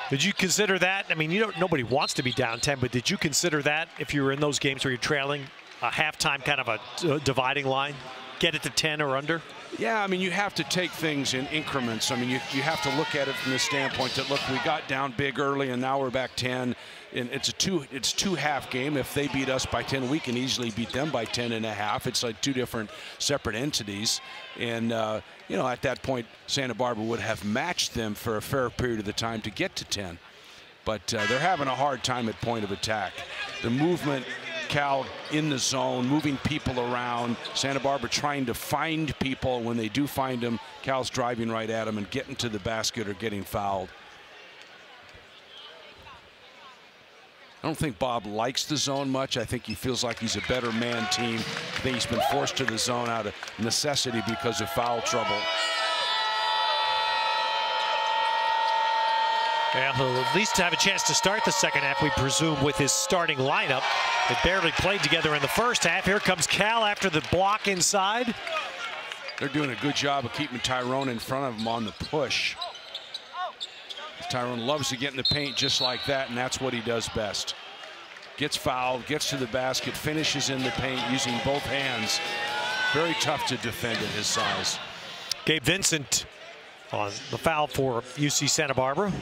Did you consider that? I mean, nobody wants to be down 10, but did you consider that if you were in those games where you're trailing, a halftime kind of a dividing line? Get it to 10 or under? Yeah, I mean, you have to take things in increments. I mean, you have to look at it from the standpoint that, look, we got down big early, and now we're back 10. And it's two half game. If they beat us by 10, we can easily beat them by 10.5. It's like 2 different separate entities. And, at that point, Santa Barbara would have matched them for a fair period of the time to get to 10. But they're having a hard time at point of attack. The movement, Cal in the zone, moving people around. Santa Barbara trying to find people. When they do find them, Cal's driving right at them and getting to the basket or getting fouled. I don't think Bob likes the zone much. I think he feels like he's a better man team. I think he's been forced to the zone out of necessity because of foul trouble. Well, he'll at least have a chance to start the second half, we presume, with his starting lineup. They barely played together in the first half. Here comes Cal after the block inside. They're doing a good job of keeping Tyrone in front of him on the push. Tyrone loves to get in the paint just like that, and that's what he does best. Gets fouled, gets to the basket, finishes in the paint using both hands. Very tough to defend at his size. Gabe Vincent on the foul for UC Santa Barbara.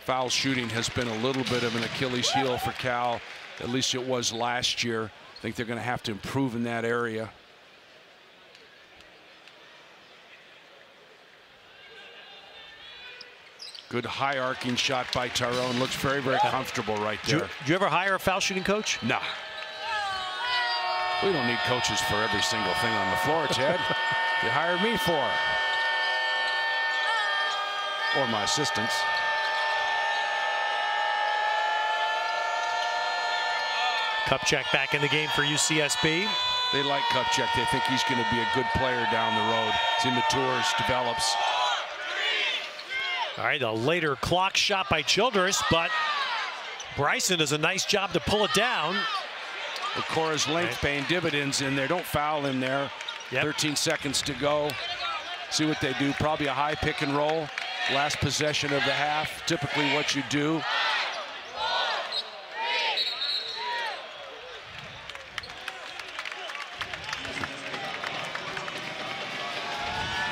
Foul shooting has been a little bit of an Achilles heel for Cal. At least it was last year. I think they're going to have to improve in that area. Good high arcing shot by Tyrone. Looks very, very comfortable right there. Do you ever hire a foul shooting coach? Nah. We don't need coaches for every single thing on the floor, Ted. You hired me for. Or my assistants. Kupchak back in the game for UCSB. They like Kupchak. They think he's going to be a good player down the road. As he matures, develops. All right, a later clock shot by Childress, but Bryson does a nice job to pull it down. Okora's length paying dividends in there. Don't foul him there. Yep. 13 seconds to go. See what they do. Probably a high pick and roll. Last possession of the half. Typically what you do.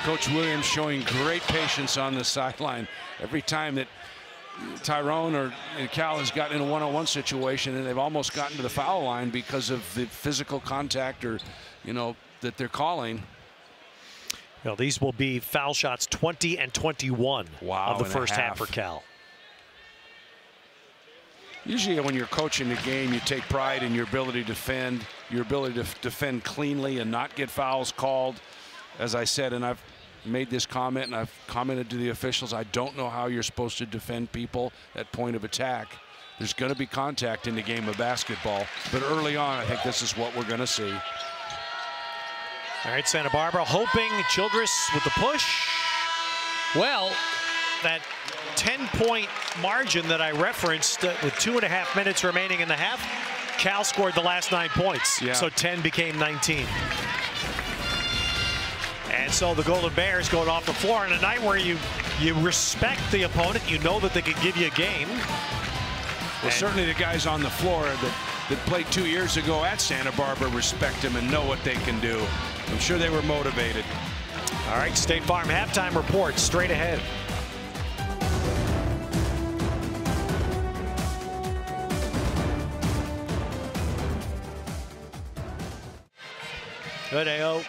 Coach Williams showing great patience on the sideline. Every time that Tyrone or Cal has gotten in a one-on-one situation and they've almost gotten to the foul line because of the physical contact or, you know, that they're calling. Well, these will be foul shots 20 and 21 of the first half for Cal. Usually when you're coaching the game, you take pride in your ability to defend, your ability to defend cleanly and not get fouls called. As I said, and I've made this comment and I've commented to the officials, I don't know how you're supposed to defend people at point of attack. There's going to be contact in the game of basketball, but early on I think this is what we're going to see. All right, Santa Barbara hoping Childress with the push. Well, that 10-point margin that I referenced with 2.5 minutes remaining in the half, Cal scored the last 9 points. Yeah. So 10 became 19. And so the Golden Bears going off the floor on a night where you respect the opponent. You know that they could give you a game. Well, certainly the guys on the floor that played 2 years ago at Santa Barbara respect them and know what they can do. I'm sure they were motivated. All right, State Farm halftime report straight ahead. Good AO.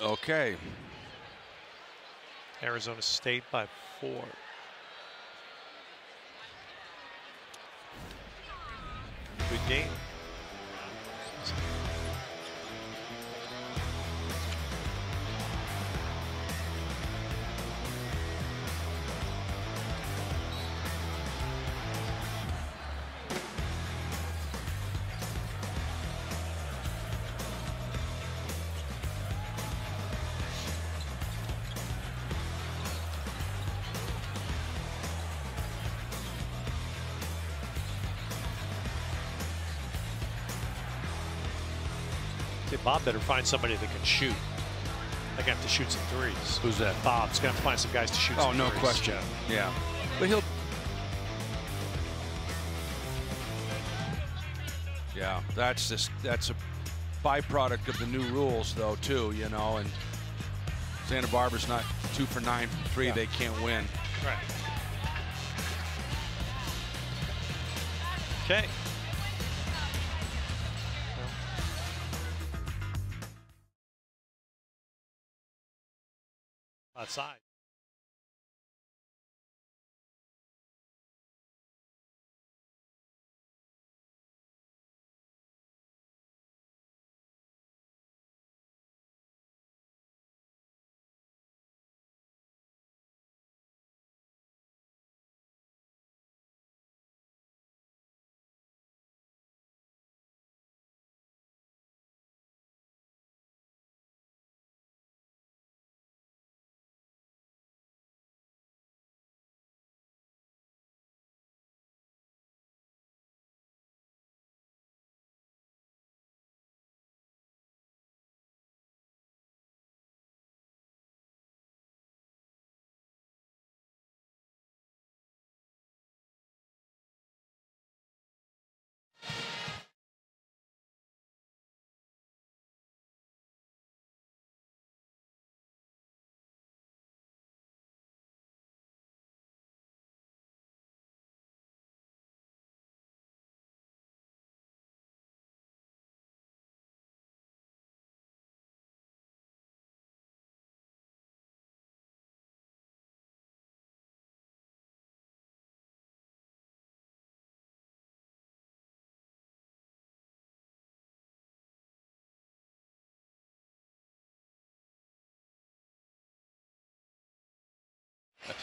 Okay. Arizona State by 4. Good game. Bob better find somebody that can shoot. They're going to have to shoot some threes. Who's that? Bob's going to have to find some guys to shoot some threes. Oh, no threes. question. Yeah. But he'll... Yeah, that's a byproduct of the new rules, though, too, you know, and Santa Barbara's not 2 for 9 from 3. Yeah. They can't win. Right. Okay. Outside.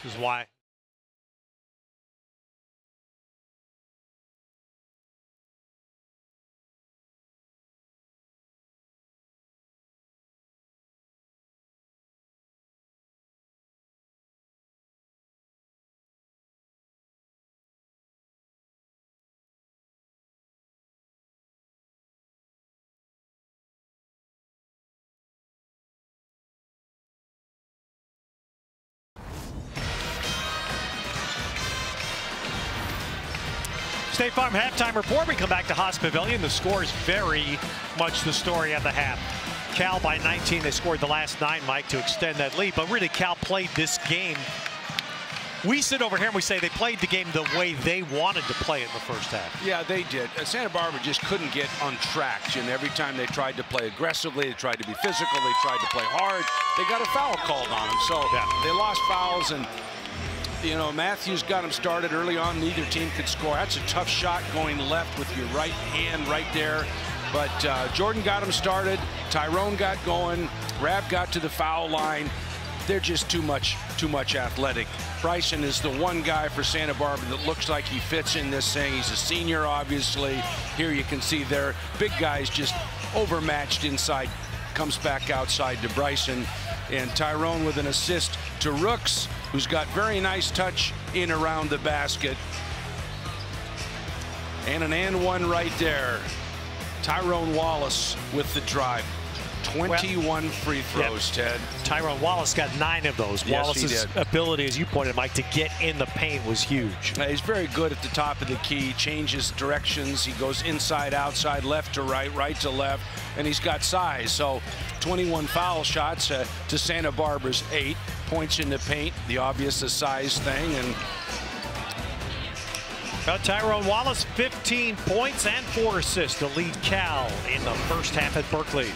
This is why. State Farm halftime report. We come back to Haas Pavilion. The score is very much the story of the half. Cal by 19. They scored the last 9, Mike, to extend that lead. But really, Cal played this game. We sit over here and we say they played the game the way they wanted to play it in the first half. Yeah, they did. Santa Barbara just couldn't get on track. And every time they tried to play aggressively, they tried to be physical, they tried to play hard, they got a foul called on them. So they lost fouls, and you know, Matthews got him started early on. Neither team could score. That's a tough shot going left with your right hand right there. But Jordan got him started. Tyrone got going. Rab got to the foul line. They're just too much athletic. Bryson is the one guy for Santa Barbara that looks like he fits in this thing. He's a senior, obviously. Here you can see their big guys just overmatched inside. Comes back outside to Bryson. And Tyrone with an assist to Rooks, who's got very nice touch in around the basket. And an and one right there. Tyrone Wallace with the drive. 21 free throws, Ted. Tyrone Wallace got 9 of those. Yes, Wallace's ability, as you pointed, Mike, to get in the paint was huge. He's very good at the top of the key, changes directions. He goes inside, outside, left to right, right to left, and he's got size. So 21 foul shots to Santa Barbara's 8. Points in the paint, the obvious size thing. And Tyrone Wallace, 15 points and 4 assists to lead Cal in the first half at Berkeley.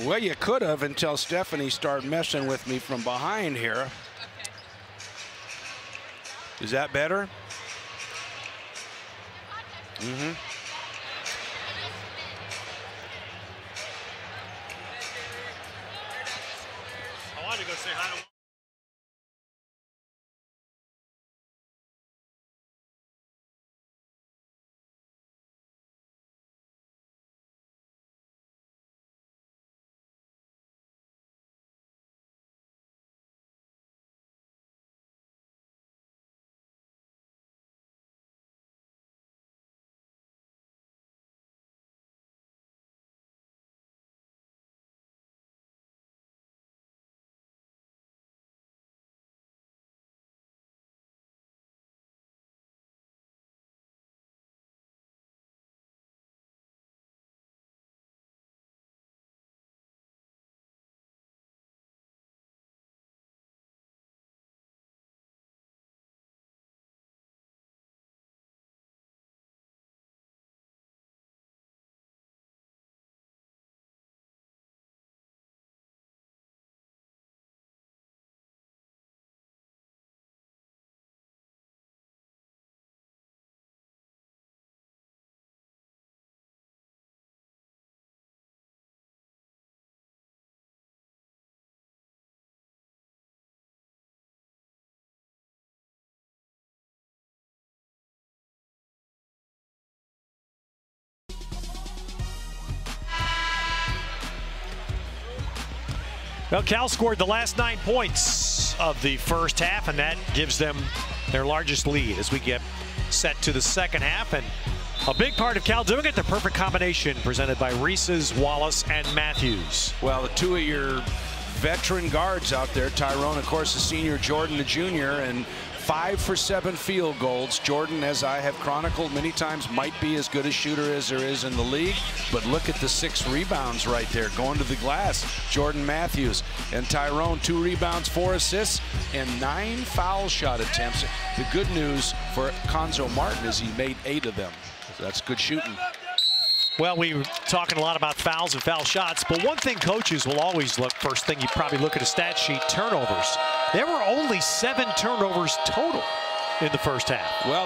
Well, you could have until Stephanie started messing with me from behind here. Okay. Is that better? Mm-hmm. I wanted to go say hi to Well, Cal scored the last 9 points of the first half, and that gives them their largest lead as we get set to the second half. And a big part of Cal doing it, the perfect combination presented by Reese's, Wallace, and Matthews. Well, the two of your veteran guards out there, Tyrone, of course, the senior, Jordan, the junior, and 5 for 7 field goals. Jordan, as I have chronicled many times, might be as good a shooter as there is in the league, but look at the 6 rebounds right there going to the glass. Jordan Matthews and Tyrone, 2 rebounds, 4 assists, and 9 foul shot attempts. The good news for Conzo Martin is he made 8 of them. So that's good shooting. Well, we were talking a lot about fouls and foul shots, but one thing coaches will always look, first thing you probably look at a stat sheet, turnovers. There were only 7 turnovers total in the first half. Well,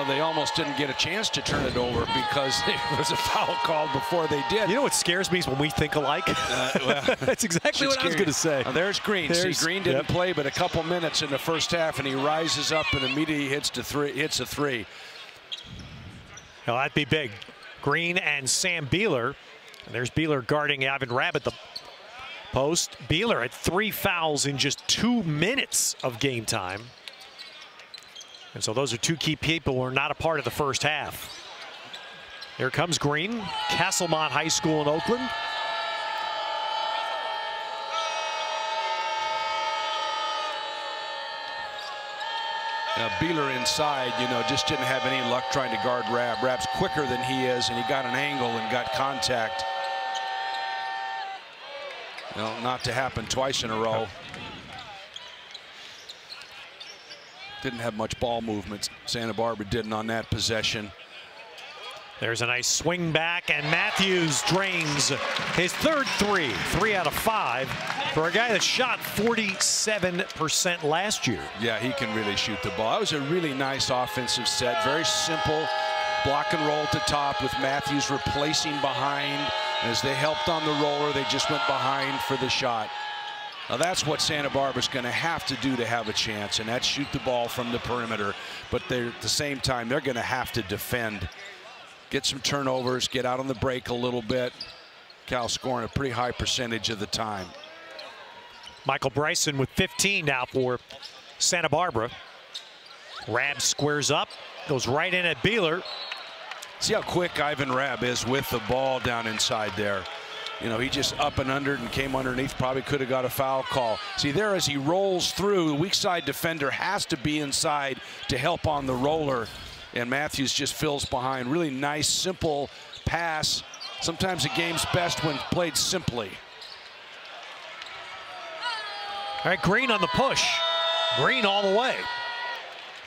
they almost didn't get a chance to turn it over because there was a foul called before they did. You know what scares me is when we think alike. Well, that's exactly what I was going to say. There's Green. See, Green didn't play but a couple minutes in the first half, and he rises up and immediately hits a three. Well, that'd be big. Green and Sam Beeler. And there's Beeler guarding Ivan Rabb at the post. Beeler had 3 fouls in just 2 minutes of game time. And so those are 2 key people who are not a part of the first half. Here comes Green, Castlemont High School in Oakland. Beeler inside, just didn't have any luck trying to guard Rabb. Rabb's quicker than he is, and he got an angle and got contact. Not to happen twice in a row. Didn't have much ball movement. Santa Barbara didn't on that possession. There's a nice swing back, and Matthews drains his third 3. 3 out of 5 for a guy that shot 47% last year. Yeah, he can really shoot the ball. That was a really nice offensive set. Very simple block and roll at the top with Matthews replacing behind. As they helped on the roller, they just went behind for the shot. Now that's what Santa Barbara's going to have to do to have a chance, and that's shoot the ball from the perimeter. But at the same time, they're going to have to defend. Get some turnovers, get out on the break a little bit. Cal scoring a pretty high percentage of the time. Michael Bryson with 15 now for Santa Barbara. Rabb squares up, goes right in at Beeler. See how quick Ivan Rabb is with the ball down inside there. He just up and under and came underneath, probably could have got a foul call. See there as he rolls through, the weak side defender has to be inside to help on the roller. And Matthews just fills behind. Really nice, simple pass. Sometimes a game's best when played simply. All right, Green on the push. Green all the way.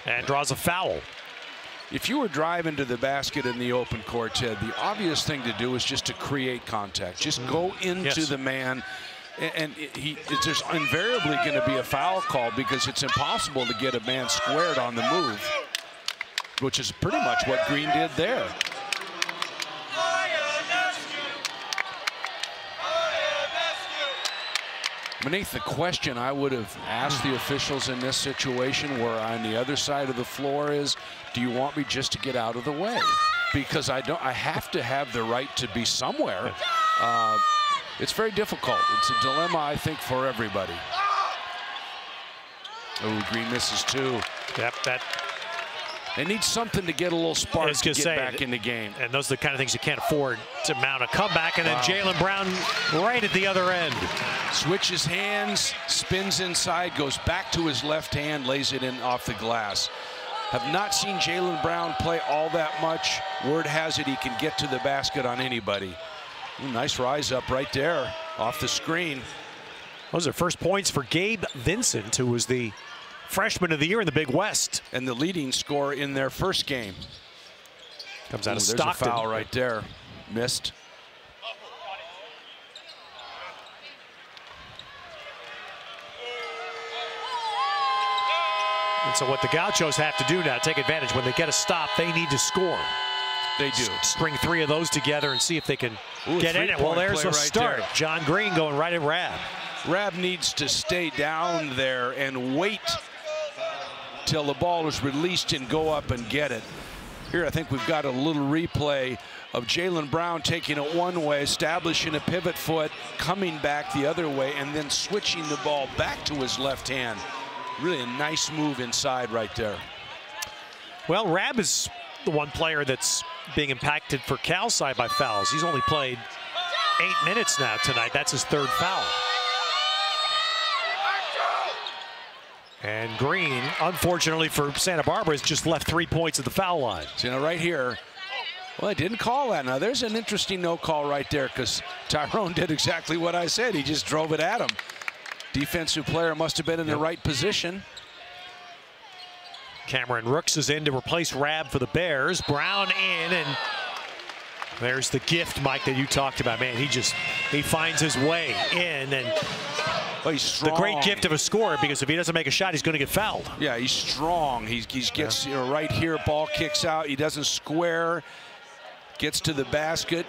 And draws a foul. If you were driving to the basket in the open court, Ted, the obvious thing to do is just to create contact. Just go into the man. And there's invariably going to be a foul call because it's impossible to get a man squared on the move, which is pretty much what Green did there. Beneath the question I would have asked the officials in this situation where on the other side of the floor is, do you want me just to get out of the way? Because I have to have the right to be somewhere. It's very difficult. It's a dilemma, I think, for everybody. Oh, Green misses 2. Yep, they need something to get a little spark to get back in the game. And those are the kind of things you can't afford to mount a comeback. And then Jaylen Brown right at the other end. Switches hands, spins inside, goes back to his left hand, lays it in off the glass. Have not seen Jaylen Brown play all that much. Word has it he can get to the basket on anybody. Ooh, nice rise up right there off the screen. Those are first points for Gabe Vincent, who was the freshman of the year in the Big West. And the leading scorer in their first game. Comes out of Stockton. There's a foul right there. Missed. And so what the Gauchos have to do now, take advantage. When they get a stop, they need to score. They do. String 3 of those together and see if they can get in it. Well, there's a start. There. John Green going right at Rabb. Rabb needs to stay down there and wait till the ball is released and go up and get it. Here I think we've got a little replay of Jaylen Brown taking it one way, establishing a pivot foot, coming back the other way, and then switching the ball back to his left hand. Really a nice move inside right there. Well, Rabb is the one player that's being impacted for Cal side by fouls. He's only played 8 minutes now tonight. That's his 3rd foul. And Green, unfortunately for Santa Barbara, has just left 3 points at the foul line. So, you know, right here, well, I didn't call that. Now, there's an interesting no call right there because Tyrone did exactly what I said. He just drove it at him. Defensive player must have been in the right position. Cameron Rooks is in to replace Rab for the Bears. Brown in, and there's the gift, Mike, that you talked about. Man, he finds his way in, and well, he's strong. The great gift of a scorer, because if he doesn't make a shot, he's going to get fouled. Yeah, he's strong. He gets you know, right here, ball kicks out. He doesn't square, gets to the basket,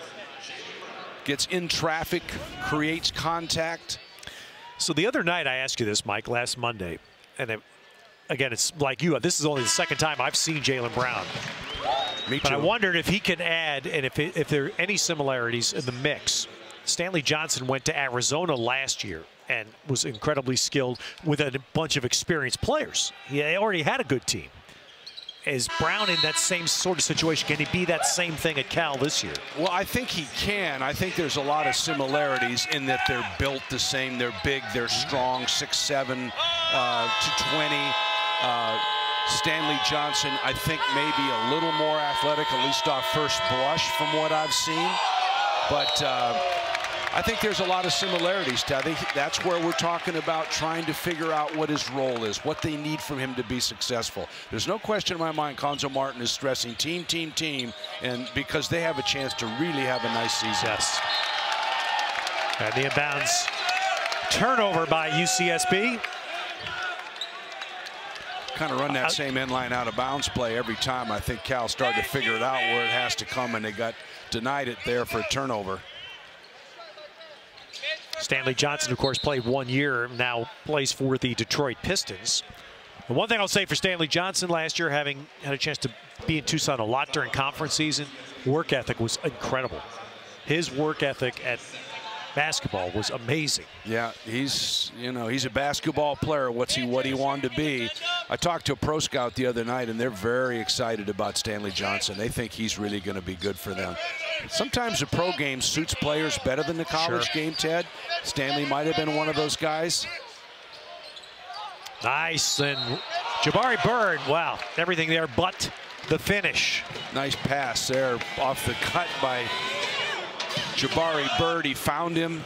gets in traffic, creates contact. So the other night I asked you this, Mike, last Monday, and again, it's like you. This is only the second time I've seen Jaylen Brown. Me too. But I wondered if he can add, and if there are any similarities in the mix. Stanley Johnson went to Arizona last year and was incredibly skilled with a bunch of experienced players. He already had a good team. Is Brown in that same sort of situation? Can he be that same thing at Cal this year? Well, I think he can. I think there's a lot of similarities in that they're built the same. They're big, they're strong, 6'7", 220. Stanley Johnson, I think, maybe a little more athletic, at least off first blush from what I've seen. But I think there's a lot of similarities. I think that's where we're talking about trying to figure out what his role is, what they need from him to be successful. There's no question in my mind Conzo Martin is stressing team, team, team, and because they have a chance to really have a nice season. Yes. And the inbounds turnover by UCSB. Kind of run that same end line out of bounds play every time. I think Cal started to figure it out where it has to come, and they got denied it there for a turnover. Stanley Johnson, of course, played 1 year, now plays for the Detroit Pistons. The one thing I'll say for Stanley Johnson last year, having had a chance to be in Tucson a lot during conference season, work ethic was incredible. His work ethic at basketball was amazing. Yeah, he's a basketball player. What he wanted to be. I talked to a pro scout the other night, and they're very excited about Stanley Johnson. They think he's really going to be good for them. Sometimes the pro game suits players better than the college game, Ted. Stanley might have been one of those guys. Nice, and Jabari Bird, wow, everything there but the finish. Nice pass there off the cut by Jabari Bird. He found him,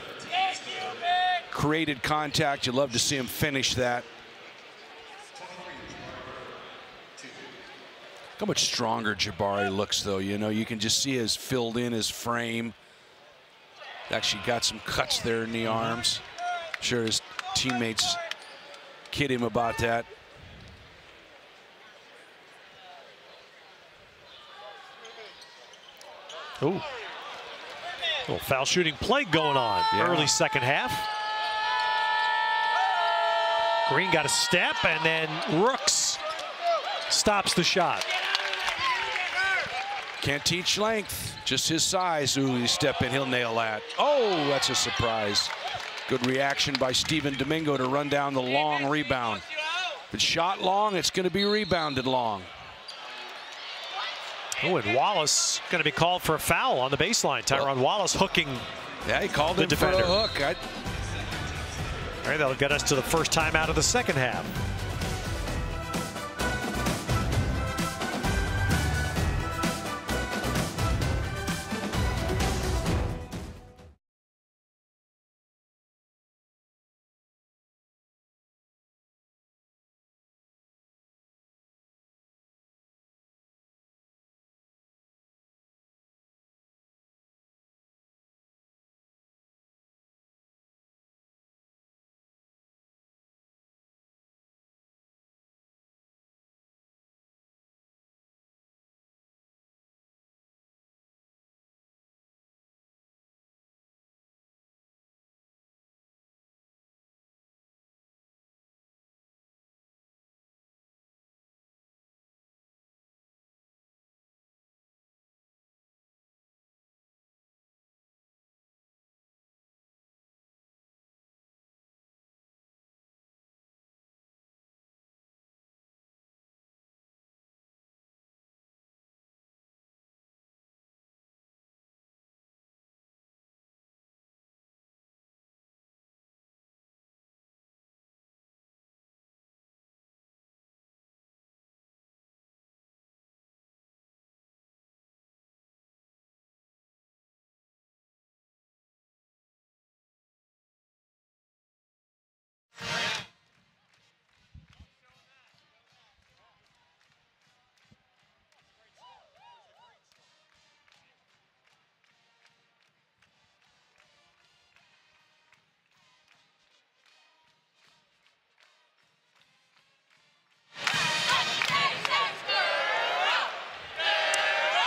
created contact. You'd love to see him finish that. How much stronger Jabari looks, though. You know, you can just see his filled in his frame. Actually got some cuts there in the arms. I'm sure his teammates kid him about that. Ooh. Little foul shooting play going on. Early second half. Green got a step, and then Rooks stops the shot. Can't teach length, just his size. Ooh, you step in, he'll nail that. Oh, that's a surprise. Good reaction by Stephen Domingo to run down the long rebound. If it's shot long, it's going to be rebounded long. Oh, and Wallace going to be called for a foul on the baseline. Tyron Wallace hooking. Yeah, he called him defender for a hook. All right, that'll get us to the first time out of the second half.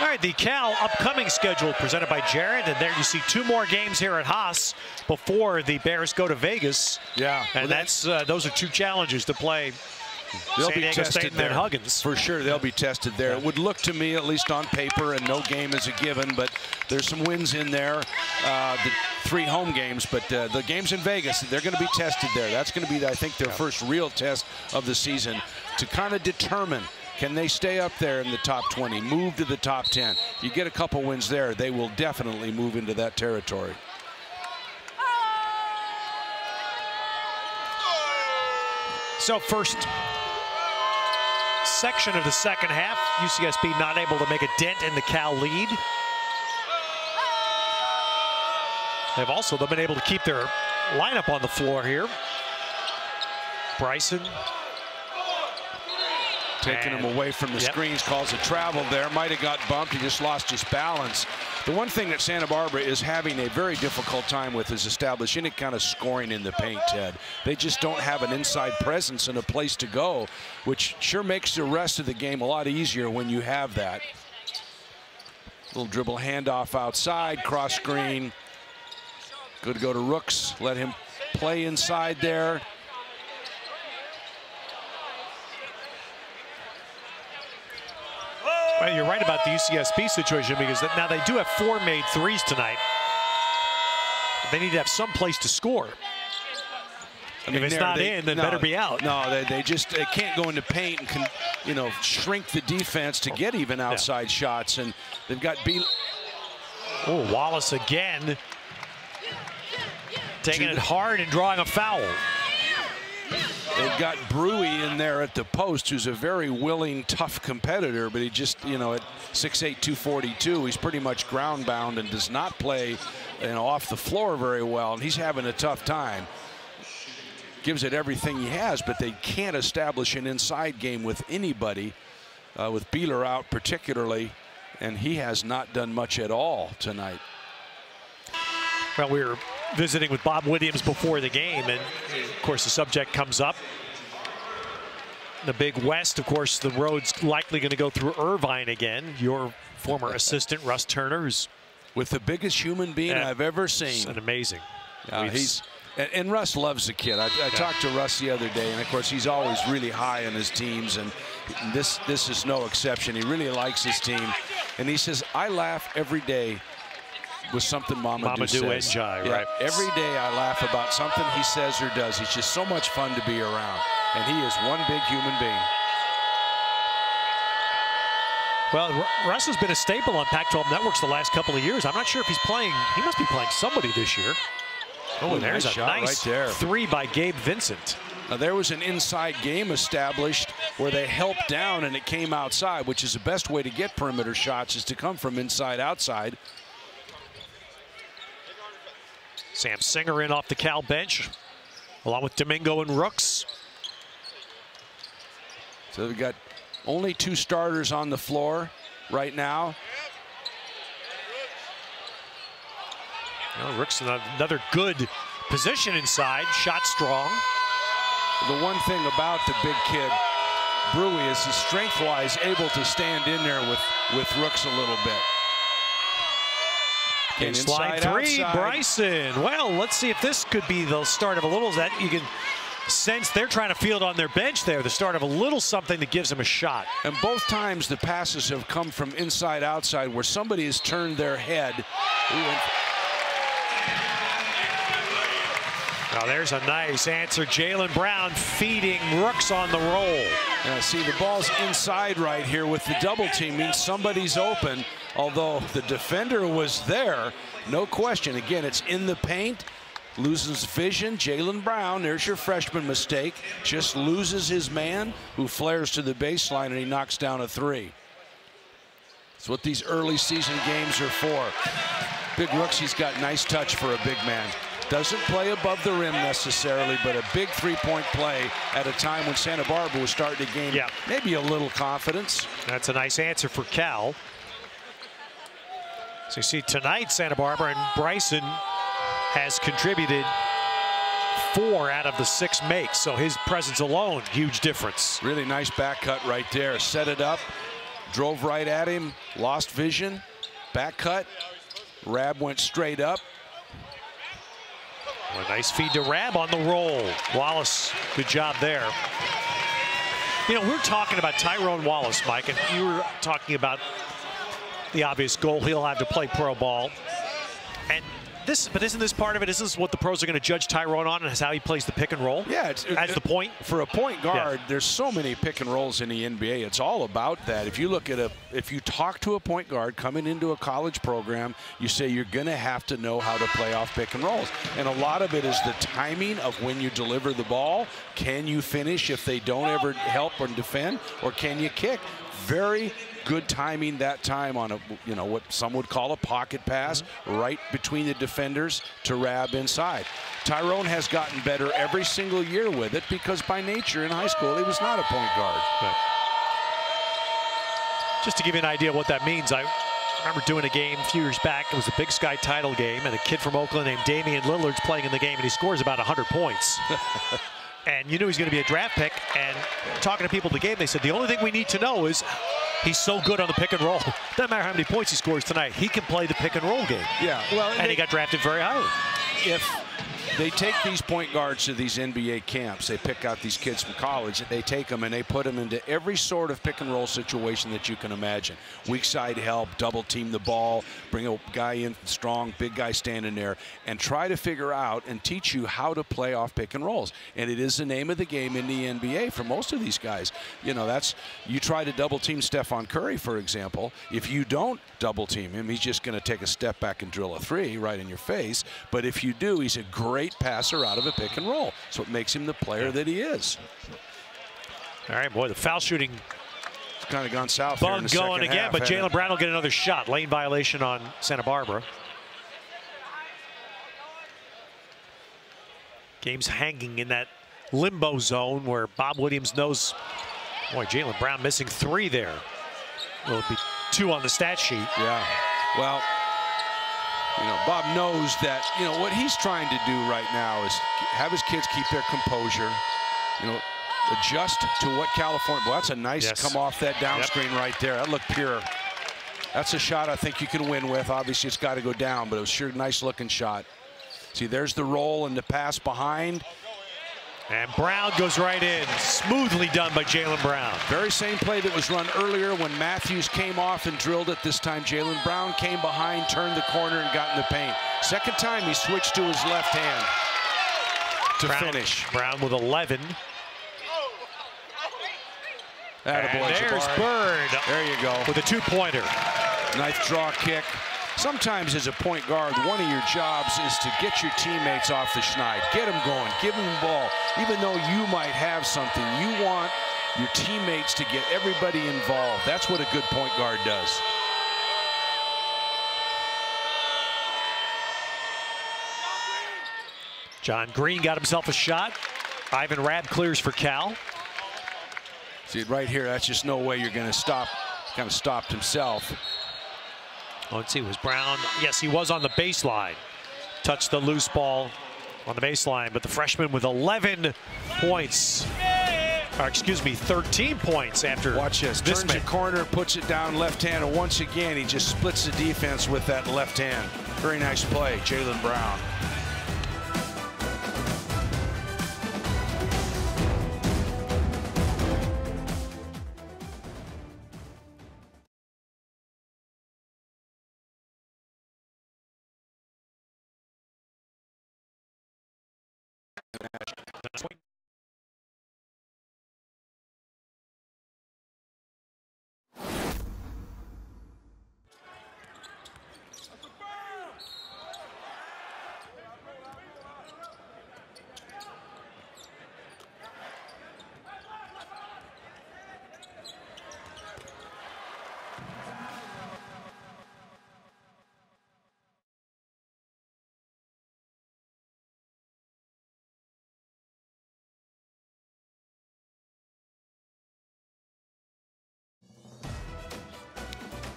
All right, the Cal upcoming schedule presented by Jared, and there you see 2 more games here at Haas before the Bears go to Vegas. Yeah, and that's those are 2 challenges to play. They'll San be Diego tested State and there. Huggins. For sure, they'll be tested there. It would look to me, at least on paper, and no game is a given, but there's some wins in there. The 3 home games, but the games in Vegas, they're going to be tested there. That's going to be, I think, their first real test of the season to kind of determine, can they stay up there in the top 20, move to the top 10? You get a couple wins there, they will definitely move into that territory. So first section of the second half, UCSB not able to make a dent in the Cal lead. They've also been able to keep their lineup on the floor here. Bryson. Taking him away from the screens, calls a travel there. Might have got bumped, he just lost his balance. The one thing that Santa Barbara is having a very difficult time with is establishing any kind of scoring in the paint, Ted. They just don't have an inside presence and a place to go, which sure makes the rest of the game a lot easier when you have that. Little dribble handoff outside, cross screen. Good to go to Rooks, let him play inside there. Well, you're right about the UCSB situation, because now they do have 4 made threes tonight. They need to have some place to score. I mean, if it's not in, then better be out. No, they can't go into paint and can, shrink the defense to get even outside shots. And they've got Oh, Wallace again. Taking it hard and drawing a foul. They've got Brewy in there at the post, who's a very willing, tough competitor, but he just, at 6'8", 242, he's pretty much ground bound and does not play, off the floor very well, and he's having a tough time. Gives it everything he has, but they can't establish an inside game with anybody, with Beeler out particularly, and he has not done much at all tonight. Well, we were visiting with Bob Williams before the game, and of course the subject comes up. The Big West, of course, the road's likely going to go through Irvine again. Your former assistant, Russ Turner, who's with the biggest human being I've ever seen. An amazing. And Russ loves the kid. I talked to Russ the other day, and of course he's always really high on his teams, and this is no exception. He really likes his team, and he says, I laugh every day with something Mama Do says. Right. Every day I laugh about something he says or does. He's just so much fun to be around, and he is one big human being. Well, Russ has been a staple on Pac-12 networks the last couple of years. I'm not sure if he's playing. He must be playing somebody this year. Oh, and there's a nice right there. 3 by Gabe Vincent. Now, there was an inside game established where they helped down and it came outside, which is the best way to get perimeter shots, is to come from inside outside. Sam Singer in off the Cal bench, along with Domingo and Rooks. So we've got only 2 starters on the floor right now. Well, Rooks in another good position inside, shot strong. The one thing about the big kid, Brewy, is he's strength-wise able to stand in there with Rooks a little bit. And slide 3, outside. Bryson. Well, let's see if this could be the start of a little that you can sense they're trying to field on their bench there, the start of a little something that gives them a shot. And both times the passes have come from inside outside where somebody has turned their head. Now there's a nice answer. Jaylen Brown feeding Rooks on the roll. See, the ball's inside right here with the double team, means somebody's open. Although the defender was there, no question. Again, it's in the paint, loses vision. Jaylen Brown, there's your freshman mistake, just loses his man, who flares to the baseline, and he knocks down a 3. That's what these early season games are for. Big Rooks, he's got nice touch for a big man. Doesn't play above the rim necessarily, but a big three-point play at a time when Santa Barbara was starting to gain maybe a little confidence. That's a nice answer for Cal. So you see tonight, Santa Barbara, and Bryson has contributed 4 out of the 6 makes. So his presence alone, huge difference. Really nice back cut right there. Set it up. drove right at him, lost vision, back cut. Rab went straight up. A nice feed to Rab on the roll. Wallace, good job there. You know, we're talking about Tyrone Wallace, Mike, and you were talking about the obvious goal. He'll have to play pro ball. And but isn't this part of it? Isn't this what the pros are going to judge Tyrone on, and how he plays the pick and roll? Yeah, as the point. For a point guard, yeah. There's so many pick and rolls in the NBA. It's all about that. If you look at if you talk to a point guard coming into a college program, you say you're going to have to know how to play off pick and rolls. And a lot of it is the timing of when you deliver the ball. Can you finish if they don't ever help or defend, or can you kick? Very good timing that time on a, you know, what some would call a pocket pass, right between the defenders to Rab inside. Tyrone has gotten better every single year with it, because by nature in high school he was not a point guard. Right. Just to give you an idea of what that means, I remember doing a game a few years back. It was a Big Sky title game, and a kid from Oakland named Damian Lillard's playing in the game, and he scores about 100 points. And you knew he was going to be a draft pick. And talking to people at the game, they said the only thing we need to know is he's so good on the pick and roll. Doesn't matter how many points he scores tonight. He can play the pick and roll game. Yeah, well, and he got drafted very highly. If they take these point guards to these NBA camps, they pick out these kids from college, they take them and they put them into every sort of pick and roll situation that you can imagine. Weak side help, double team the ball, bring a guy in strong, big guy standing there, and try to figure out and teach you how to play off pick and rolls. And it is the name of the game in the NBA for most of these guys. You know, you try to double team Stephon Curry, for example. If you don't double team him, he's just going to take a step back and drill a three right in your face. But if you do, he's a great passer out of a pick and roll. So it makes him the player that he is. All right, boy, the foul shooting kind of gone south. Bug going again, but Jaylen Brown will get another shot. Lane violation on Santa Barbara. Game's hanging in that limbo zone where Bob Williams knows, boy, Jaylen Brown missing 3 there. Will be 2 on the stat sheet. Yeah, well, you know, Bob knows that, you know, what he's trying to do right now is have his kids keep their composure, you know, adjust to what California. Well, that's a nice come off that down screen right there. That looked pure. That's a shot I think you can win with. Obviously, it's got to go down, but it was sure nice looking shot. See, there's the roll and the pass behind. And Brown goes right in. Smoothly done by Jaylen Brown. Very same play that was run earlier when Matthews came off and drilled it. This time Jaylen Brown came behind, turned the corner, and got in the paint. Second time he switched to his left hand to finish. Brown with 11. Attaboy, there's Jabari. Bird. There you go. With a 2-pointer. Nice draw kick. Sometimes as a point guard, one of your jobs is to get your teammates off the schneid. Get them going, give them the ball. Even though you might have something, you want your teammates to get everybody involved. That's what a good point guard does. John Green got himself a shot. Ivan Rabb clears for Cal. See, right here, that's just no way you're going to stop. Kind of stopped himself. Oh, let's see, was Brown? Yes, he was on the baseline. Touched the loose ball on the baseline, but the freshman with 11 points. Or excuse me, 13 points after. Watch this. Turns the corner, puts it down left hand, and once again, he just splits the defense with that left hand. Very nice play, Jaylen Brown.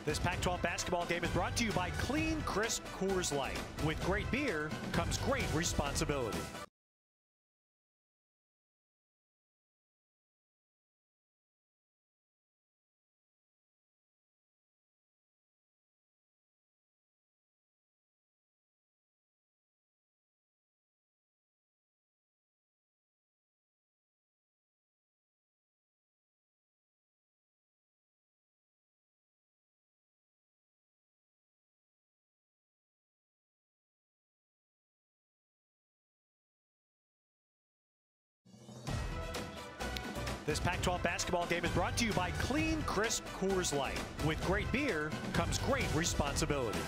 This Pac-12 basketball game is brought to you by Clean, Crisp Coors Light. With great beer comes great responsibility. This Pac-12 basketball game is brought to you by Clean, Crisp Coors Light. With great beer comes great responsibility.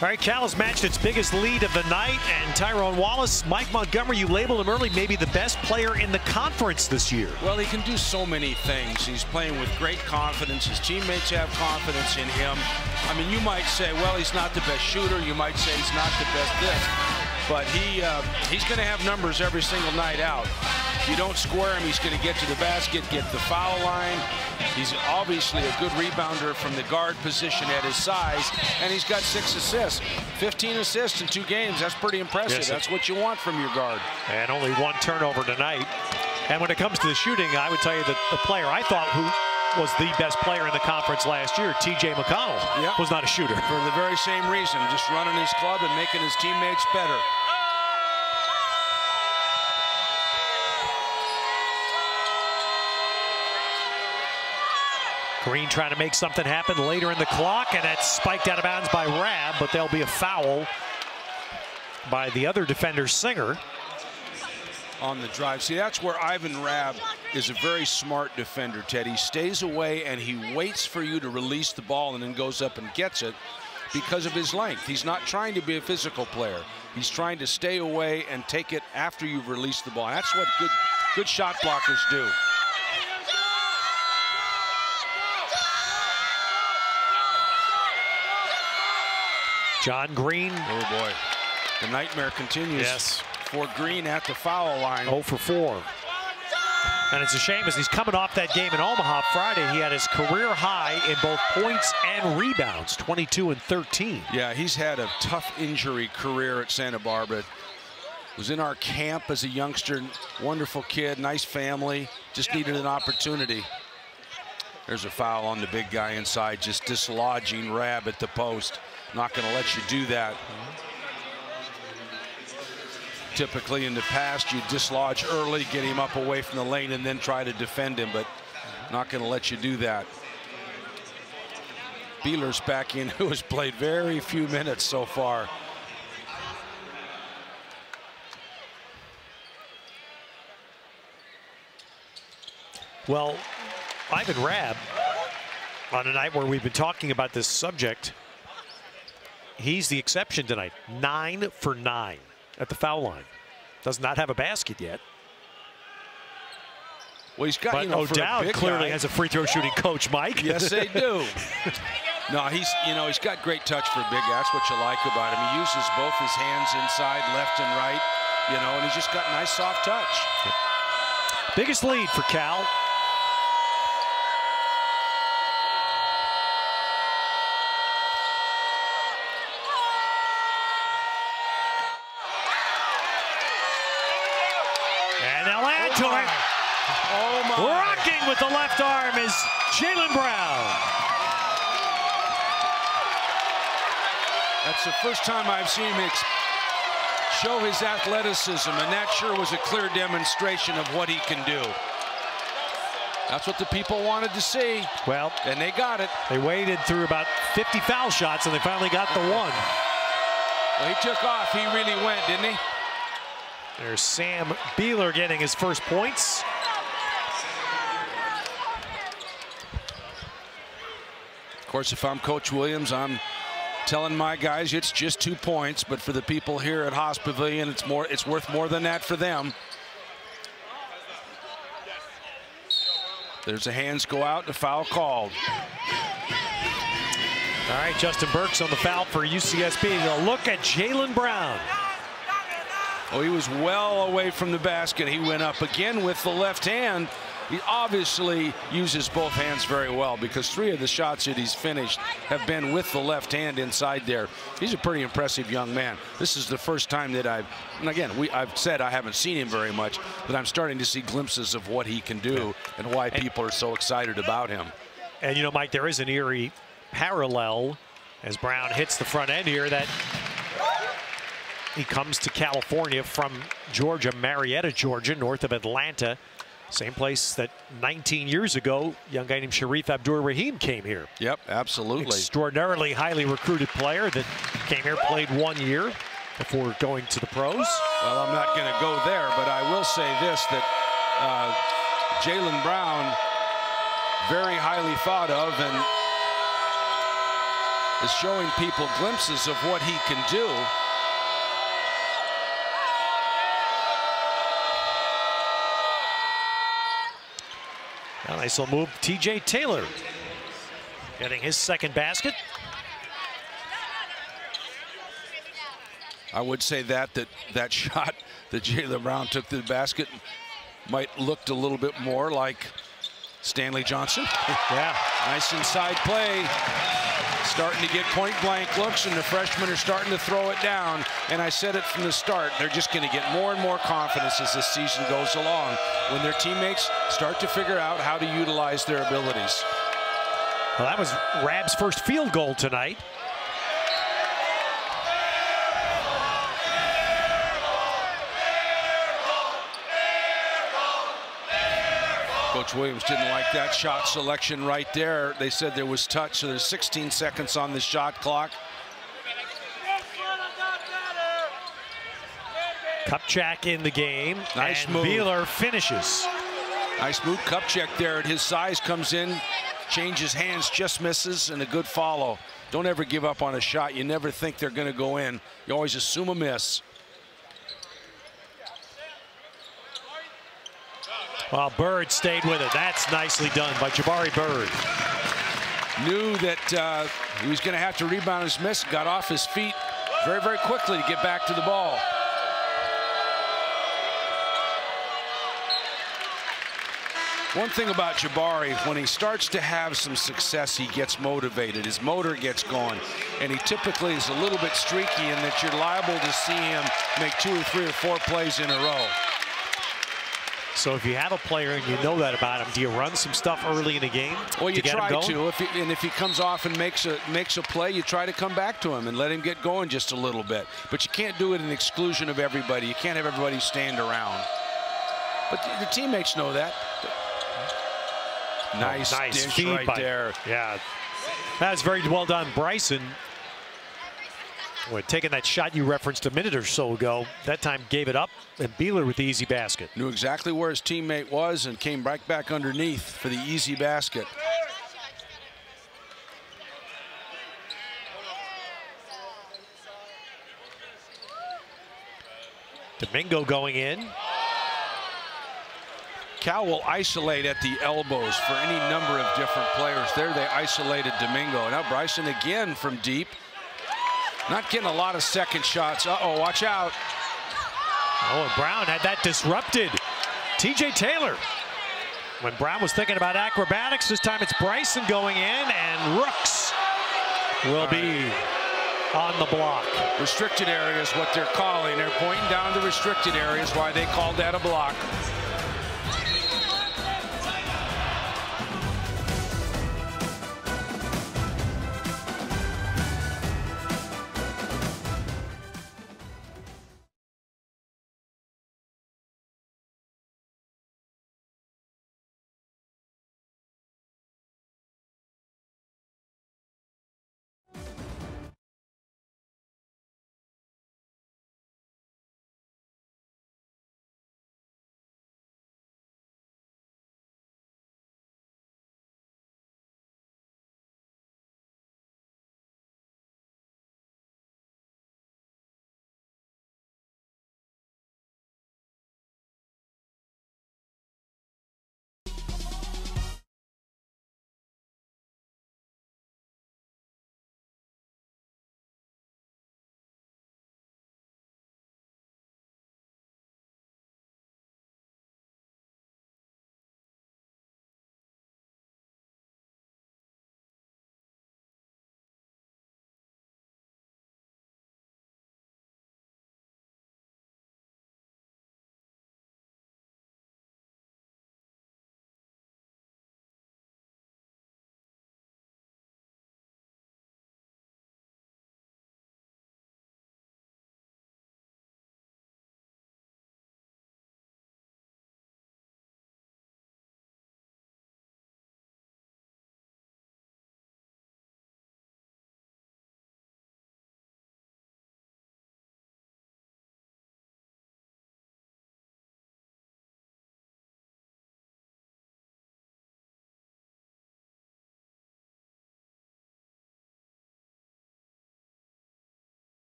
All right, Cal has matched its biggest lead of the night, and Tyrone Wallace, Mike Montgomery, you labeled him early, maybe the best player in the conference this year. Well, he can do so many things. He's playing with great confidence. His teammates have confidence in him. I mean, you might say, well, he's not the best shooter. You might say he's not the best this. But he's going to have numbers every single night out. If you don't square him, he's going to get to the basket, get the foul line. He's obviously a good rebounder from the guard position at his size, and he's got 6 assists. 15 assists in 2 games. That's pretty impressive. Yes, that's what you want from your guard. And only 1 turnover tonight. And when it comes to the shooting, I would tell you that the player I thought who was the best player in the conference last year, T.J. McConnell, was not a shooter. For the very same reason, just running his club and making his teammates better. Green trying to make something happen later in the clock, and that's spiked out of bounds by Rabb, but there'll be a foul by the other defender, Singer. On the drive. See, that's where Ivan Rabb is a very smart defender, Ted. He stays away and he waits for you to release the ball and then goes up and gets it because of his length. He's not trying to be a physical player. He's trying to stay away and take it after you've released the ball. That's what good shot blockers do. John Green. Oh, boy. The nightmare continues. Yes. For Green at the foul line. 0 for 4. And it's a shame as he's coming off that game in Omaha Friday. He had his career high in both points and rebounds, 22 and 13. Yeah, he's had a tough injury career at Santa Barbara. Was in our camp as a youngster. Wonderful kid, nice family. Just needed an opportunity. There's a foul on the big guy inside, just dislodging Rabb at the post. Not going to let you do that. Typically in the past, you dislodge early, get him up away from the lane, and then try to defend him, but not going to let you do that. Beeler's back in, who has played very few minutes so far. Well, Ivan Rabb, on a night where we've been talking about this subject, he's the exception tonight. 9 for 9 at the foul line. Does not have a basket yet. Well, he's got, but O'Dowd clearly has a free throw shooting coach, Mike. Yes, they do. No, he's got great touch for a big guy. That's what you like about him. He uses both his hands inside, left and right, and he's just got nice soft touch. Biggest lead for Cal. And they'll add to it. Oh my. Rocking with the left arm is Jaylen Brown. That's the first time I've seen him show his athleticism, and that sure was a clear demonstration of what he can do. That's what the people wanted to see. Well, and they got it. They waited through about 50 foul shots, and they finally got the one. Well, he took off. He really went, didn't he? There's Sam Beeler getting his first points. Of course, if I'm Coach Williams, I'm telling my guys it's just 2 points, but for the people here at Haas Pavilion, it's worth more than that for them. There's a hands go out, the foul called. All right, Justin Burks on the foul for UCSB. A look at Jaylen Brown. Oh, he was well away from the basket. He went up again with the left hand. He obviously uses both hands very well, because 3 of the shots that he's finished have been with the left hand inside there. He's a pretty impressive young man. This is the first time that I've said I haven't seen him very much, but I'm starting to see glimpses of what he can do and why people are so excited about him. And Mike, there is an eerie parallel as Brown hits the front end here, that he comes to California from Georgia, Marietta, Georgia, north of Atlanta. Same place that 19 years ago, a young guy named Sharif Abdur-Rahim came here. Yep, absolutely. Extraordinarily highly recruited player that came here, played 1 year before going to the pros. Well, I'm not going to go there, but I say this, that Jaylen Brown, very highly thought of, and is showing people glimpses of what he can do. A nice little move. TJ Taylor getting his second basket. I would say that shot that Jaylen Brown took to the basket might looked a little bit more like Stanley Johnson. Yeah. Nice inside play. Starting to get point-blank looks, and the freshmen are starting to throw it down. And I said it from the start, they're just going to get more and more confidence as this season goes along when their teammates start to figure out how to utilize their abilities. Well, that was Rab's first field goal tonight. Coach Williams didn't like that shot selection right there. They said there was touch, so there's 16 seconds on the shot clock. Kupchak in the game. Nice and move. Beeler finishes. Nice move. Kupchak there at his size comes in, changes hands, just misses, and a good follow. Don't ever give up on a shot. You never think they're going to go in. You always assume a miss. Well, Bird stayed with it. That's nicely done by Jabari Bird. Knew that he was going to have to rebound his miss. Got off his feet very, very quickly to get back to the ball. One thing about Jabari, when he starts to have some success, he gets motivated. His motor gets going. And he typically is a little bit streaky in that you're liable to see him make 2 or 3 or 4 plays in a row. So if you have a player and you know that about him, do you run some stuff early in the game? Well, you try to. And if he comes off and makes a play, you try to come back to him and let him get going just a little bit. But you can't do it in exclusion of everybody. You can't have everybody stand around. But the teammates know that. Nice dish right there. Yeah, that was very well done, Bryson. Well, taking that shot you referenced a minute or so ago, that time gave it up, and Beeler with the easy basket. Knew exactly where his teammate was and came right back underneath for the easy basket. Domingo going in. Cal will isolate at the elbows for any number of different players. There they isolated Domingo. Now Bryson again from deep. Not getting a lot of second shots. Uh-oh, watch out. Oh, and Brown had that disrupted. TJ Taylor. When Brown was thinking about acrobatics, this time it's Bryson going in, and Rooks will be on the block. Restricted area is what they're calling. They're pointing down the restricted areas, why they called that a block.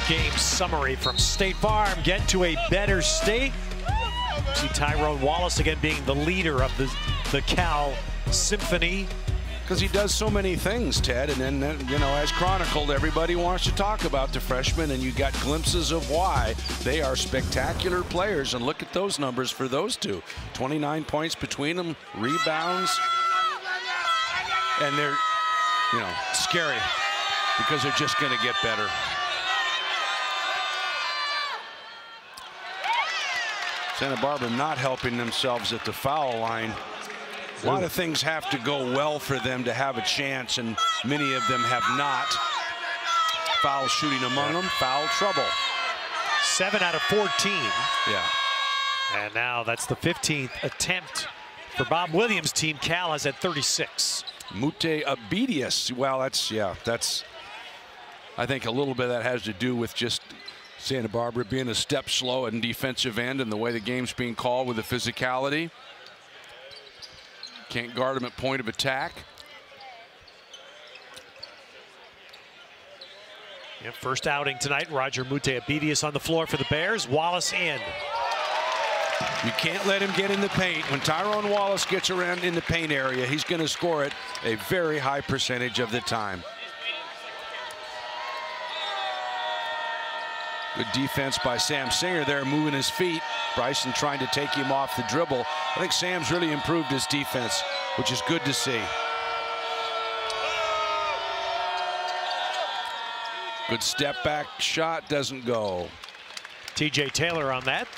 post-game summary from State Farm. Get to a better state. See Tyrone Wallace again being the leader of the Cal Symphony. Because he does so many things, Ted, and then, you know, as chronicled, everybody wants to talk about the freshmen, and you got glimpses of why they are spectacular players. And look at those numbers for those two. 29 points between them, rebounds, and they're, you know, scary because they're just going to get better. Santa Barbara not helping themselves at the foul line. A lot of things have to go well for them to have a chance, and many of them have not. Foul shooting among them, foul trouble. 7 out of 14. Yeah. And now that's the 15th attempt for Bob Williams' team. Cal has at 36. Mute Abedius. Well, that's I think a little bit of that has to do with just Santa Barbara being a step slow in defensive end and the way the game's being called with the physicality. Can't guard him at point of attack. Yeah, first outing tonight. Roger Mute Abedius on the floor for the Bears. Wallace in. You can't let him get in the paint. When Tyrone Wallace gets around in the paint area, he's going to score it a very high percentage of the time. Good defense by Sam Singer there, moving his feet. Bryson trying to take him off the dribble. I think Sam's really improved his defense, which is good to see. Good step back shot, doesn't go. TJ Taylor on that.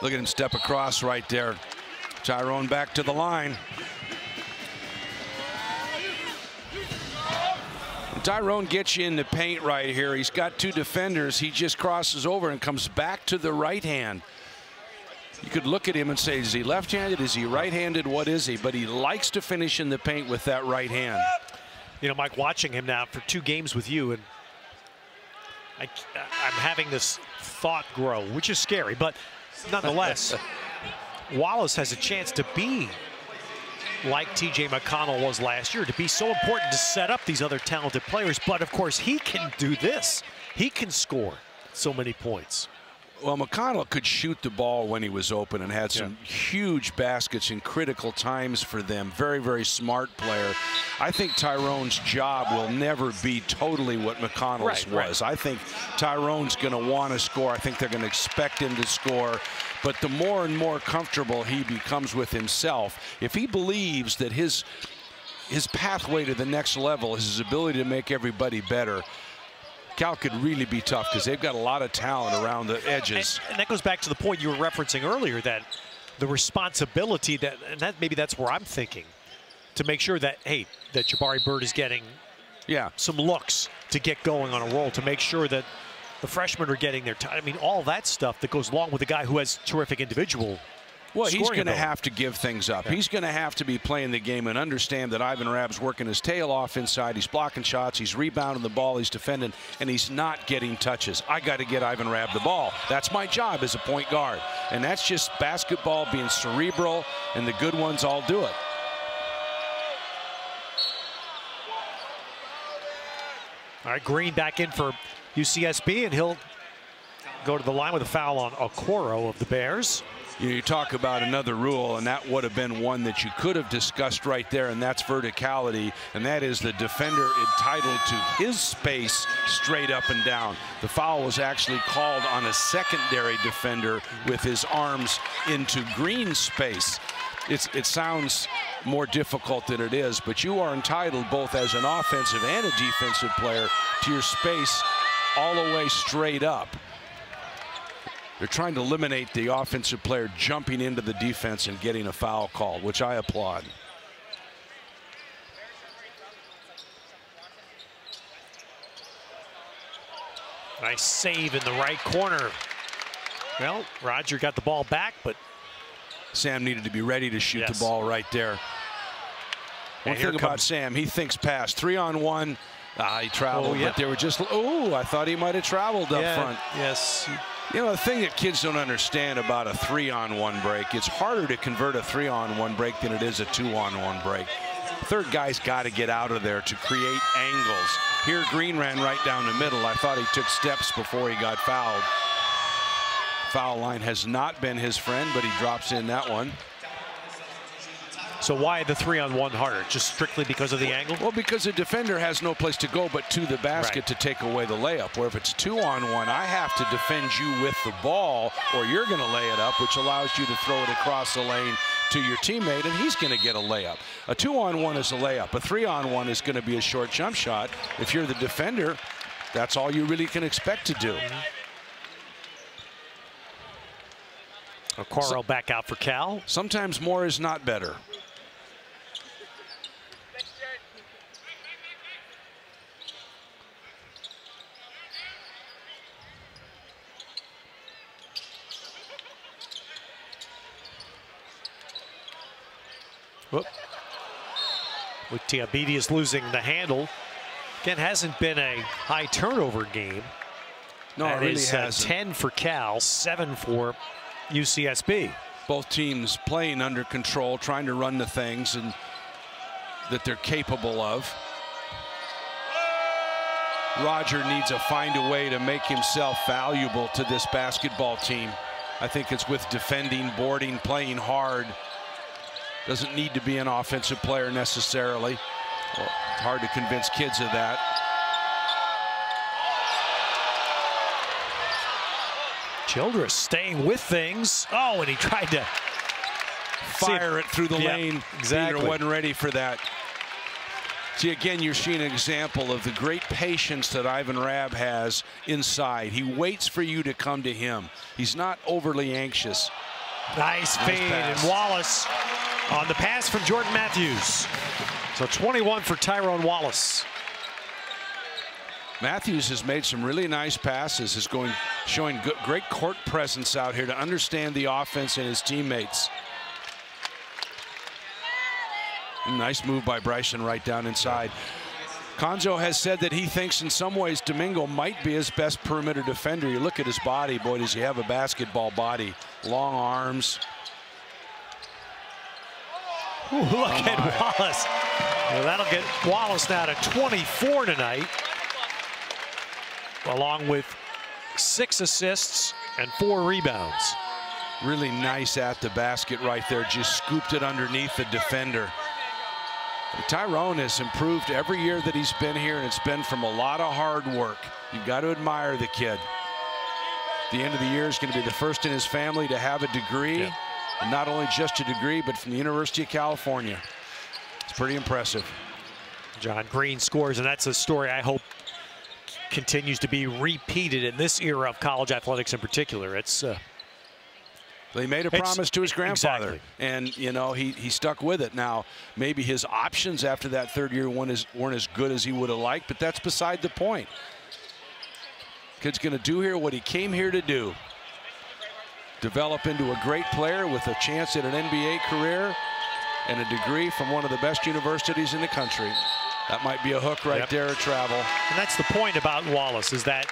Look at him step across right there. Tyrone back to the line. Tyrone gets you in the paint right here. He's got two defenders. He just crosses over and comes back to the right hand. You could look at him and say, is he left-handed? Is he right-handed? What is he? But he likes to finish in the paint with that right hand. You know, Mike, watching him now for 2 games with you, and I'm having this thought grow, which is scary, but nonetheless, Wallace has a chance to be like TJ McConnell was last year, to be so important to set up these other talented players. But of course, he can do this. He can score so many points. Well, McConnell could shoot the ball when he was open and had some huge baskets in critical times for them. Very, very smart player. I think Tyrone's job will never be totally what McConnell's was. I think Tyrone's going to want to score. I think they're going to expect him to score. But the more and more comfortable he becomes with himself, if he believes that his pathway to the next level is his ability to make everybody better, Cal could really be tough because they've got a lot of talent around the edges. And that goes back to the point you were referencing earlier, that the responsibility maybe that's where I'm thinking, to make sure that, hey, that Jabari Bird is getting some looks to get going on a roll, to make sure that the freshmen are getting their time. I mean, all that stuff that goes along with a guy who has terrific individual. Well, he's going to have to give things up. He's going to have to be playing the game and understand that Ivan Rabb's working his tail off inside. He's blocking shots. He's rebounding the ball. He's defending, and he's not getting touches. I got to get Ivan Rabb the ball. That's my job as a point guard. And that's just basketball being cerebral, and the good ones all do it. All right, Green back in for UCSB, and he'll go to the line with a foul on Okoro of the Bears. You talk about another rule, and that would have been one that you could have discussed right there, and that's verticality, and that is the defender entitled to his space straight up and down. The foul was actually called on a secondary defender with his arms into green space. It sounds more difficult than it is, but you are entitled, both as an offensive and a defensive player, to your space all the way straight up. They're trying to eliminate the offensive player jumping into the defense and getting a foul called, which I applaud. Nice save in the right corner. Well, Roger got the ball back, but Sam needed to be ready to shoot the ball right there. One thing about Sam, he thinks pass. 3-on-1. He traveled, but they were just, I thought he might have traveled up front. Yes. You know, the thing that kids don't understand about a 3-on-1 break, it's harder to convert a 3-on-1 break than it is a 2-on-1 break. Third guy's got to get out of there to create angles. Here, Green ran right down the middle. I thought he took steps before he got fouled. Foul line has not been his friend, but he drops in that one. So why the 3-on-1 harder? Just strictly because of the angle? Well, because the defender has no place to go but to the basket right. to take away the layup. Where if it's 2-on-1, I have to defend you with the ball, or you're going to lay it up, which allows you to throw it across the lane to your teammate, and he's going to get a layup. A 2-on-1 is a layup. A 3-on-1 is going to be a short jump shot. If you're the defender, that's all you really can expect to do. Okoro back out for Cal. Sometimes more is not better. Whoop. With Tiabidi losing the handle. Again, hasn't been a high turnover game. No, it really hasn't. 10 for Cal, 7 for UCSB. Both teams playing under control, trying to run the things and that they're capable of. Roger needs to find a way to make himself valuable to this basketball team. I think it's with defending, boarding, playing hard. Doesn't need to be an offensive player necessarily. Well, hard to convince kids of that. Childress staying with things. Oh, and he tried to fire it through the lane. Exactly. Peter wasn't ready for that. See, again, you're seeing an example of the great patience that Ivan Rabb has inside. He waits for you to come to him. He's not overly anxious. Nice fade, and Wallace on the pass from Jordan Matthews. So 21 for Tyrone Wallace. Matthews has made some really nice passes, is showing great court presence out here to understand the offense and his teammates. Nice move by Bryson right down inside. Konzo has said that he thinks in some ways Domingo might be his best perimeter defender. You look at his body, boy, does he have a basketball body. Long arms. Ooh, look at Wallace. Well, that'll get Wallace now to 24 tonight, along with 6 assists and 4 rebounds. Really nice at the basket right there. Just scooped it underneath the defender. Tyrone has improved every year that he's been here, and it's been from a lot of hard work. You've got to admire the kid. At the end of the year, he's going to be the first in his family to have a degree. Yeah. And not only just a degree, but from the University of California. It's pretty impressive. John Green scores, and that's a story I hope continues to be repeated in this era of college athletics in particular. It's they made a promise to his grandfather, exactly. And you know he stuck with it. Now maybe his options after that third year weren't as good as he would have liked, but that's beside the point. Kid's going to do here what he came here to do. Develop into a great player with a chance at an NBA career and a degree from one of the best universities in the country. That might be a hook right there at travel. And that's the point about Wallace, is that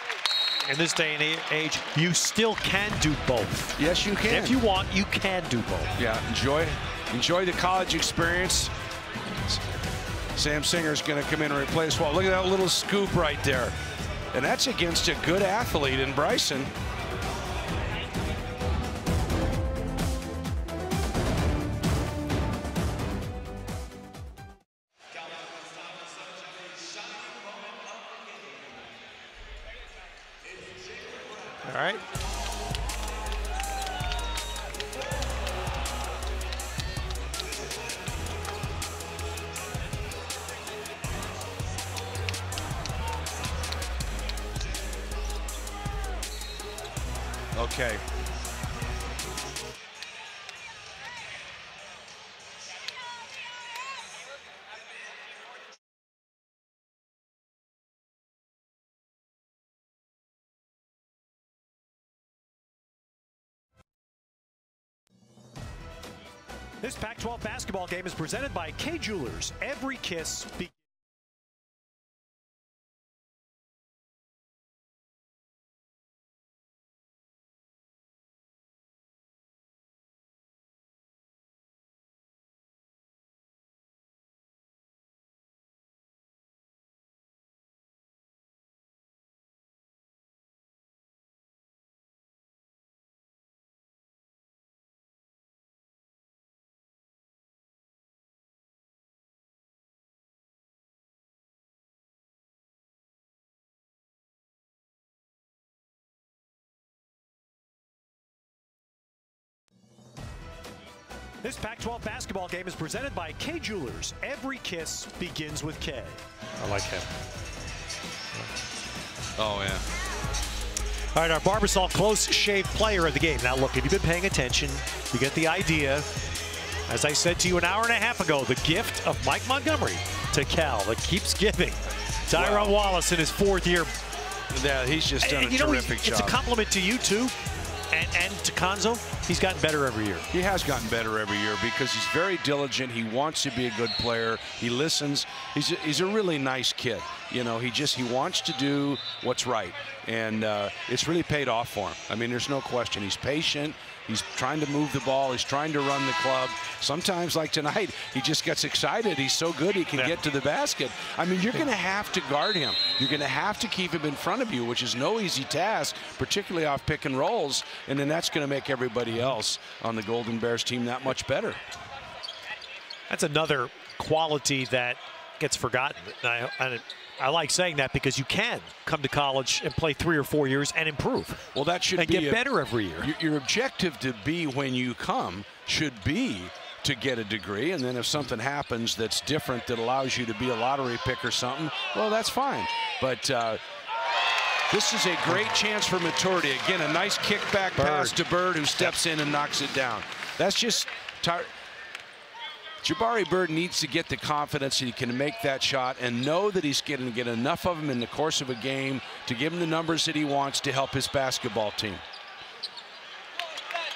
in this day and age, you still can do both. Yes, you can. If you want, you can do both. Yeah, enjoy the college experience. Sam Singer's going to come in and replace Wallace. Look at that little scoop right there. And that's against a good athlete in Bryson. All right. Okay. This Pac-12 basketball game is presented by Kay Jewelers. Every kiss begins. This Pac-12 basketball game is presented by K Jewelers. Every kiss begins with K. I like him. Oh, yeah. All right, our Barbasol close shave player of the game. Now, look, if you've been paying attention, you get the idea. As I said to you an hour and a half ago, the gift of Mike Montgomery to Cal that keeps giving. Tyrone Wallace in his 4th year. Yeah, he's just done a terrific job. It's a compliment to you, too, and to Konzo. He's gotten better every year. He has gotten better every year because he's very diligent. He wants to be a good player. He listens. He's a really nice kid. You know, he wants to do what's right. And it's really paid off for him. I mean, there's no question. He's patient. He's trying to move the ball. He's trying to run the club. Sometimes, like tonight, he just gets excited. He's so good he can get to the basket. I mean, you're going to have to guard him. You're going to have to keep him in front of you, which is no easy task, particularly off pick and rolls. And then that's going to make everybody else on the Golden Bears team that much better. That's another quality that gets forgotten. I like saying that because you can come to college and play 3 or 4 years and improve. Well, that should be get better every year. Your objective to be when you come should be to get a degree, and then if something happens that's different that allows you to be a lottery pick or something, well, that's fine. But this is a great chance for maturity. Again, a nice kickback pass to Bird, who steps in and knocks it down. That's just Jabari Bird needs to get the confidence that he can make that shot and know that he's going to get enough of them in the course of a game to give him the numbers that he wants to help his basketball team.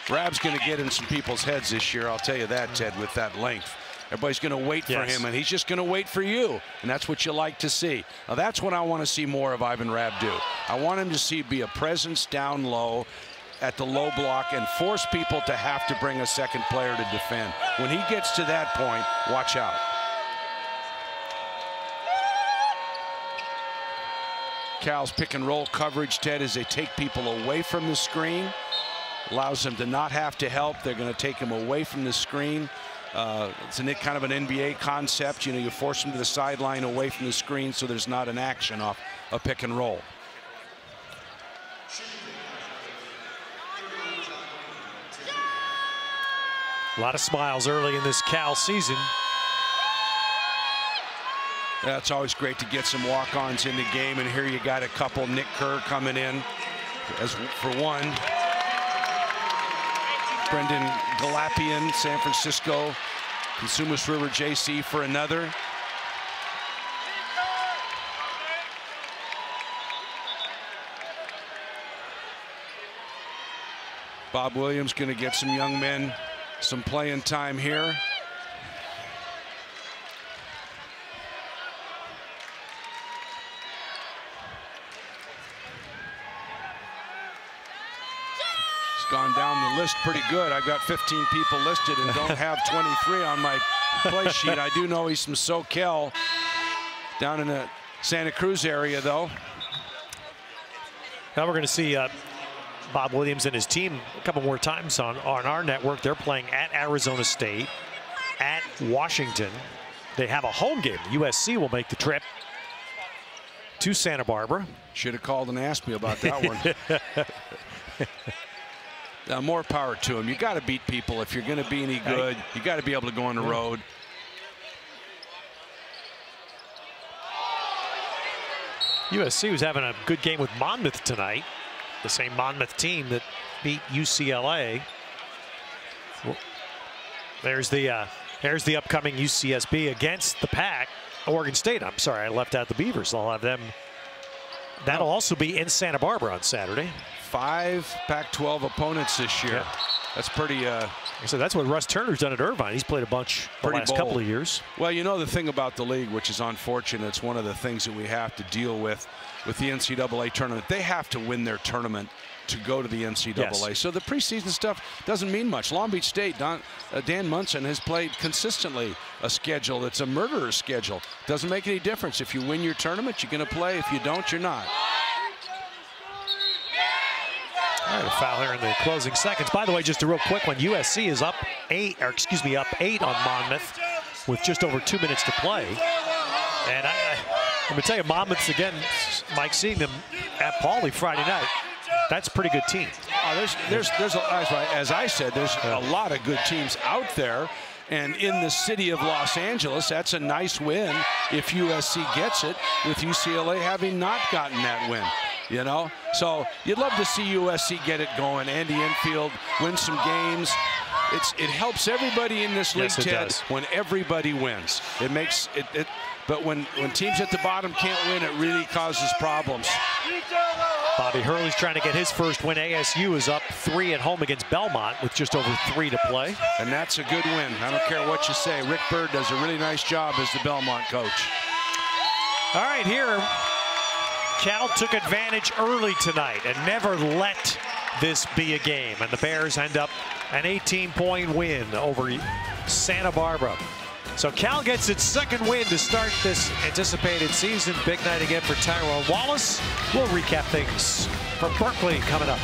Rab's going to get in some people's heads this year, I'll tell you that, Ted, with that length. Everybody's going to wait for him, and he's just going to wait for you, and that's what you like to see. Now, that's what I want to see more of Ivan Rabb do. I want him to be a presence down low at the low block and force people to have to bring a second player to defend. When he gets to that point, watch out. Cal's pick and roll coverage, Ted, as they take people away from the screen, allows them to not have to help. They're going to take him away from the screen. It's kind of an NBA concept. You know, you force them to the sideline away from the screen so there's not an action off a pick and roll. A lot of smiles early in this Cal season. Yeah, it's always great to get some walk-ons in the game, and here you got a couple. Nick Kerr coming in as for one. Brendan Galapian, San Francisco, Consumers River JC for another. Bob Williams going to get some young men some playing time here. It's gone down the list pretty good. I've got 15 people listed and don't have 23 on my play sheet. I do know he's from SoCal, down in the Santa Cruz area, though. Now we're going to see Bob Williams and his team a couple more times on our network. They're playing at Arizona State, at Washington. They have a home game. USC will make the trip to Santa Barbara. Should have called and asked me about that one. More power to him. You got to beat people if you're going to be any good. You got to be able to go on the road. USC was having a good game with Monmouth tonight. The same Monmouth team that beat UCLA. Well, there's the upcoming UCSB against the Pac. Oregon State. I'm sorry, I left out the Beavers. I'll have them. That'll also be in Santa Barbara on Saturday. 5 Pac-12 opponents this year. Yeah. That's pretty. So that's what Russ Turner's done at Irvine. He's played a bunch the last couple of years. Well, you know the thing about the league, which is unfortunate, it's one of the things that we have to deal with the NCAA tournament. They have to win their tournament to go to the NCAA. Yes. So the preseason stuff doesn't mean much. Long Beach State, Dan Munson has played consistently a schedule that's a murderer's schedule. Doesn't make any difference. If you win your tournament, you're going to play. If you don't, you're not. All right, a foul here in the closing seconds. By the way, just a real quick one. USC is up 8 on Monmouth with just over 2 minutes to play. And I'm going to tell you, Monmouth's again, Mike, seeing them at Pauley Friday night. That's a pretty good team. There's as I said, there's a lot of good teams out there. And in the city of Los Angeles, that's a nice win if USC gets it, with UCLA having not gotten that win. You know, so you'd love to see USC get it going. Andy Enfield win some games. It helps everybody in this league, Ted, when everybody wins. It makes it. But when teams at the bottom can't win, it really causes problems. Bobby Hurley's trying to get his first win. ASU is up 3 at home against Belmont with just over 3 to play. And that's a good win. I don't care what you say. Rick Byrd does a really nice job as the Belmont coach. All right, here, Cal took advantage early tonight and never let this be a game. And the Bears end up an 18-point win over Santa Barbara. So Cal gets its second win to start this anticipated season. Big night again for Tyrone Wallace. We'll recap things from Berkeley coming up.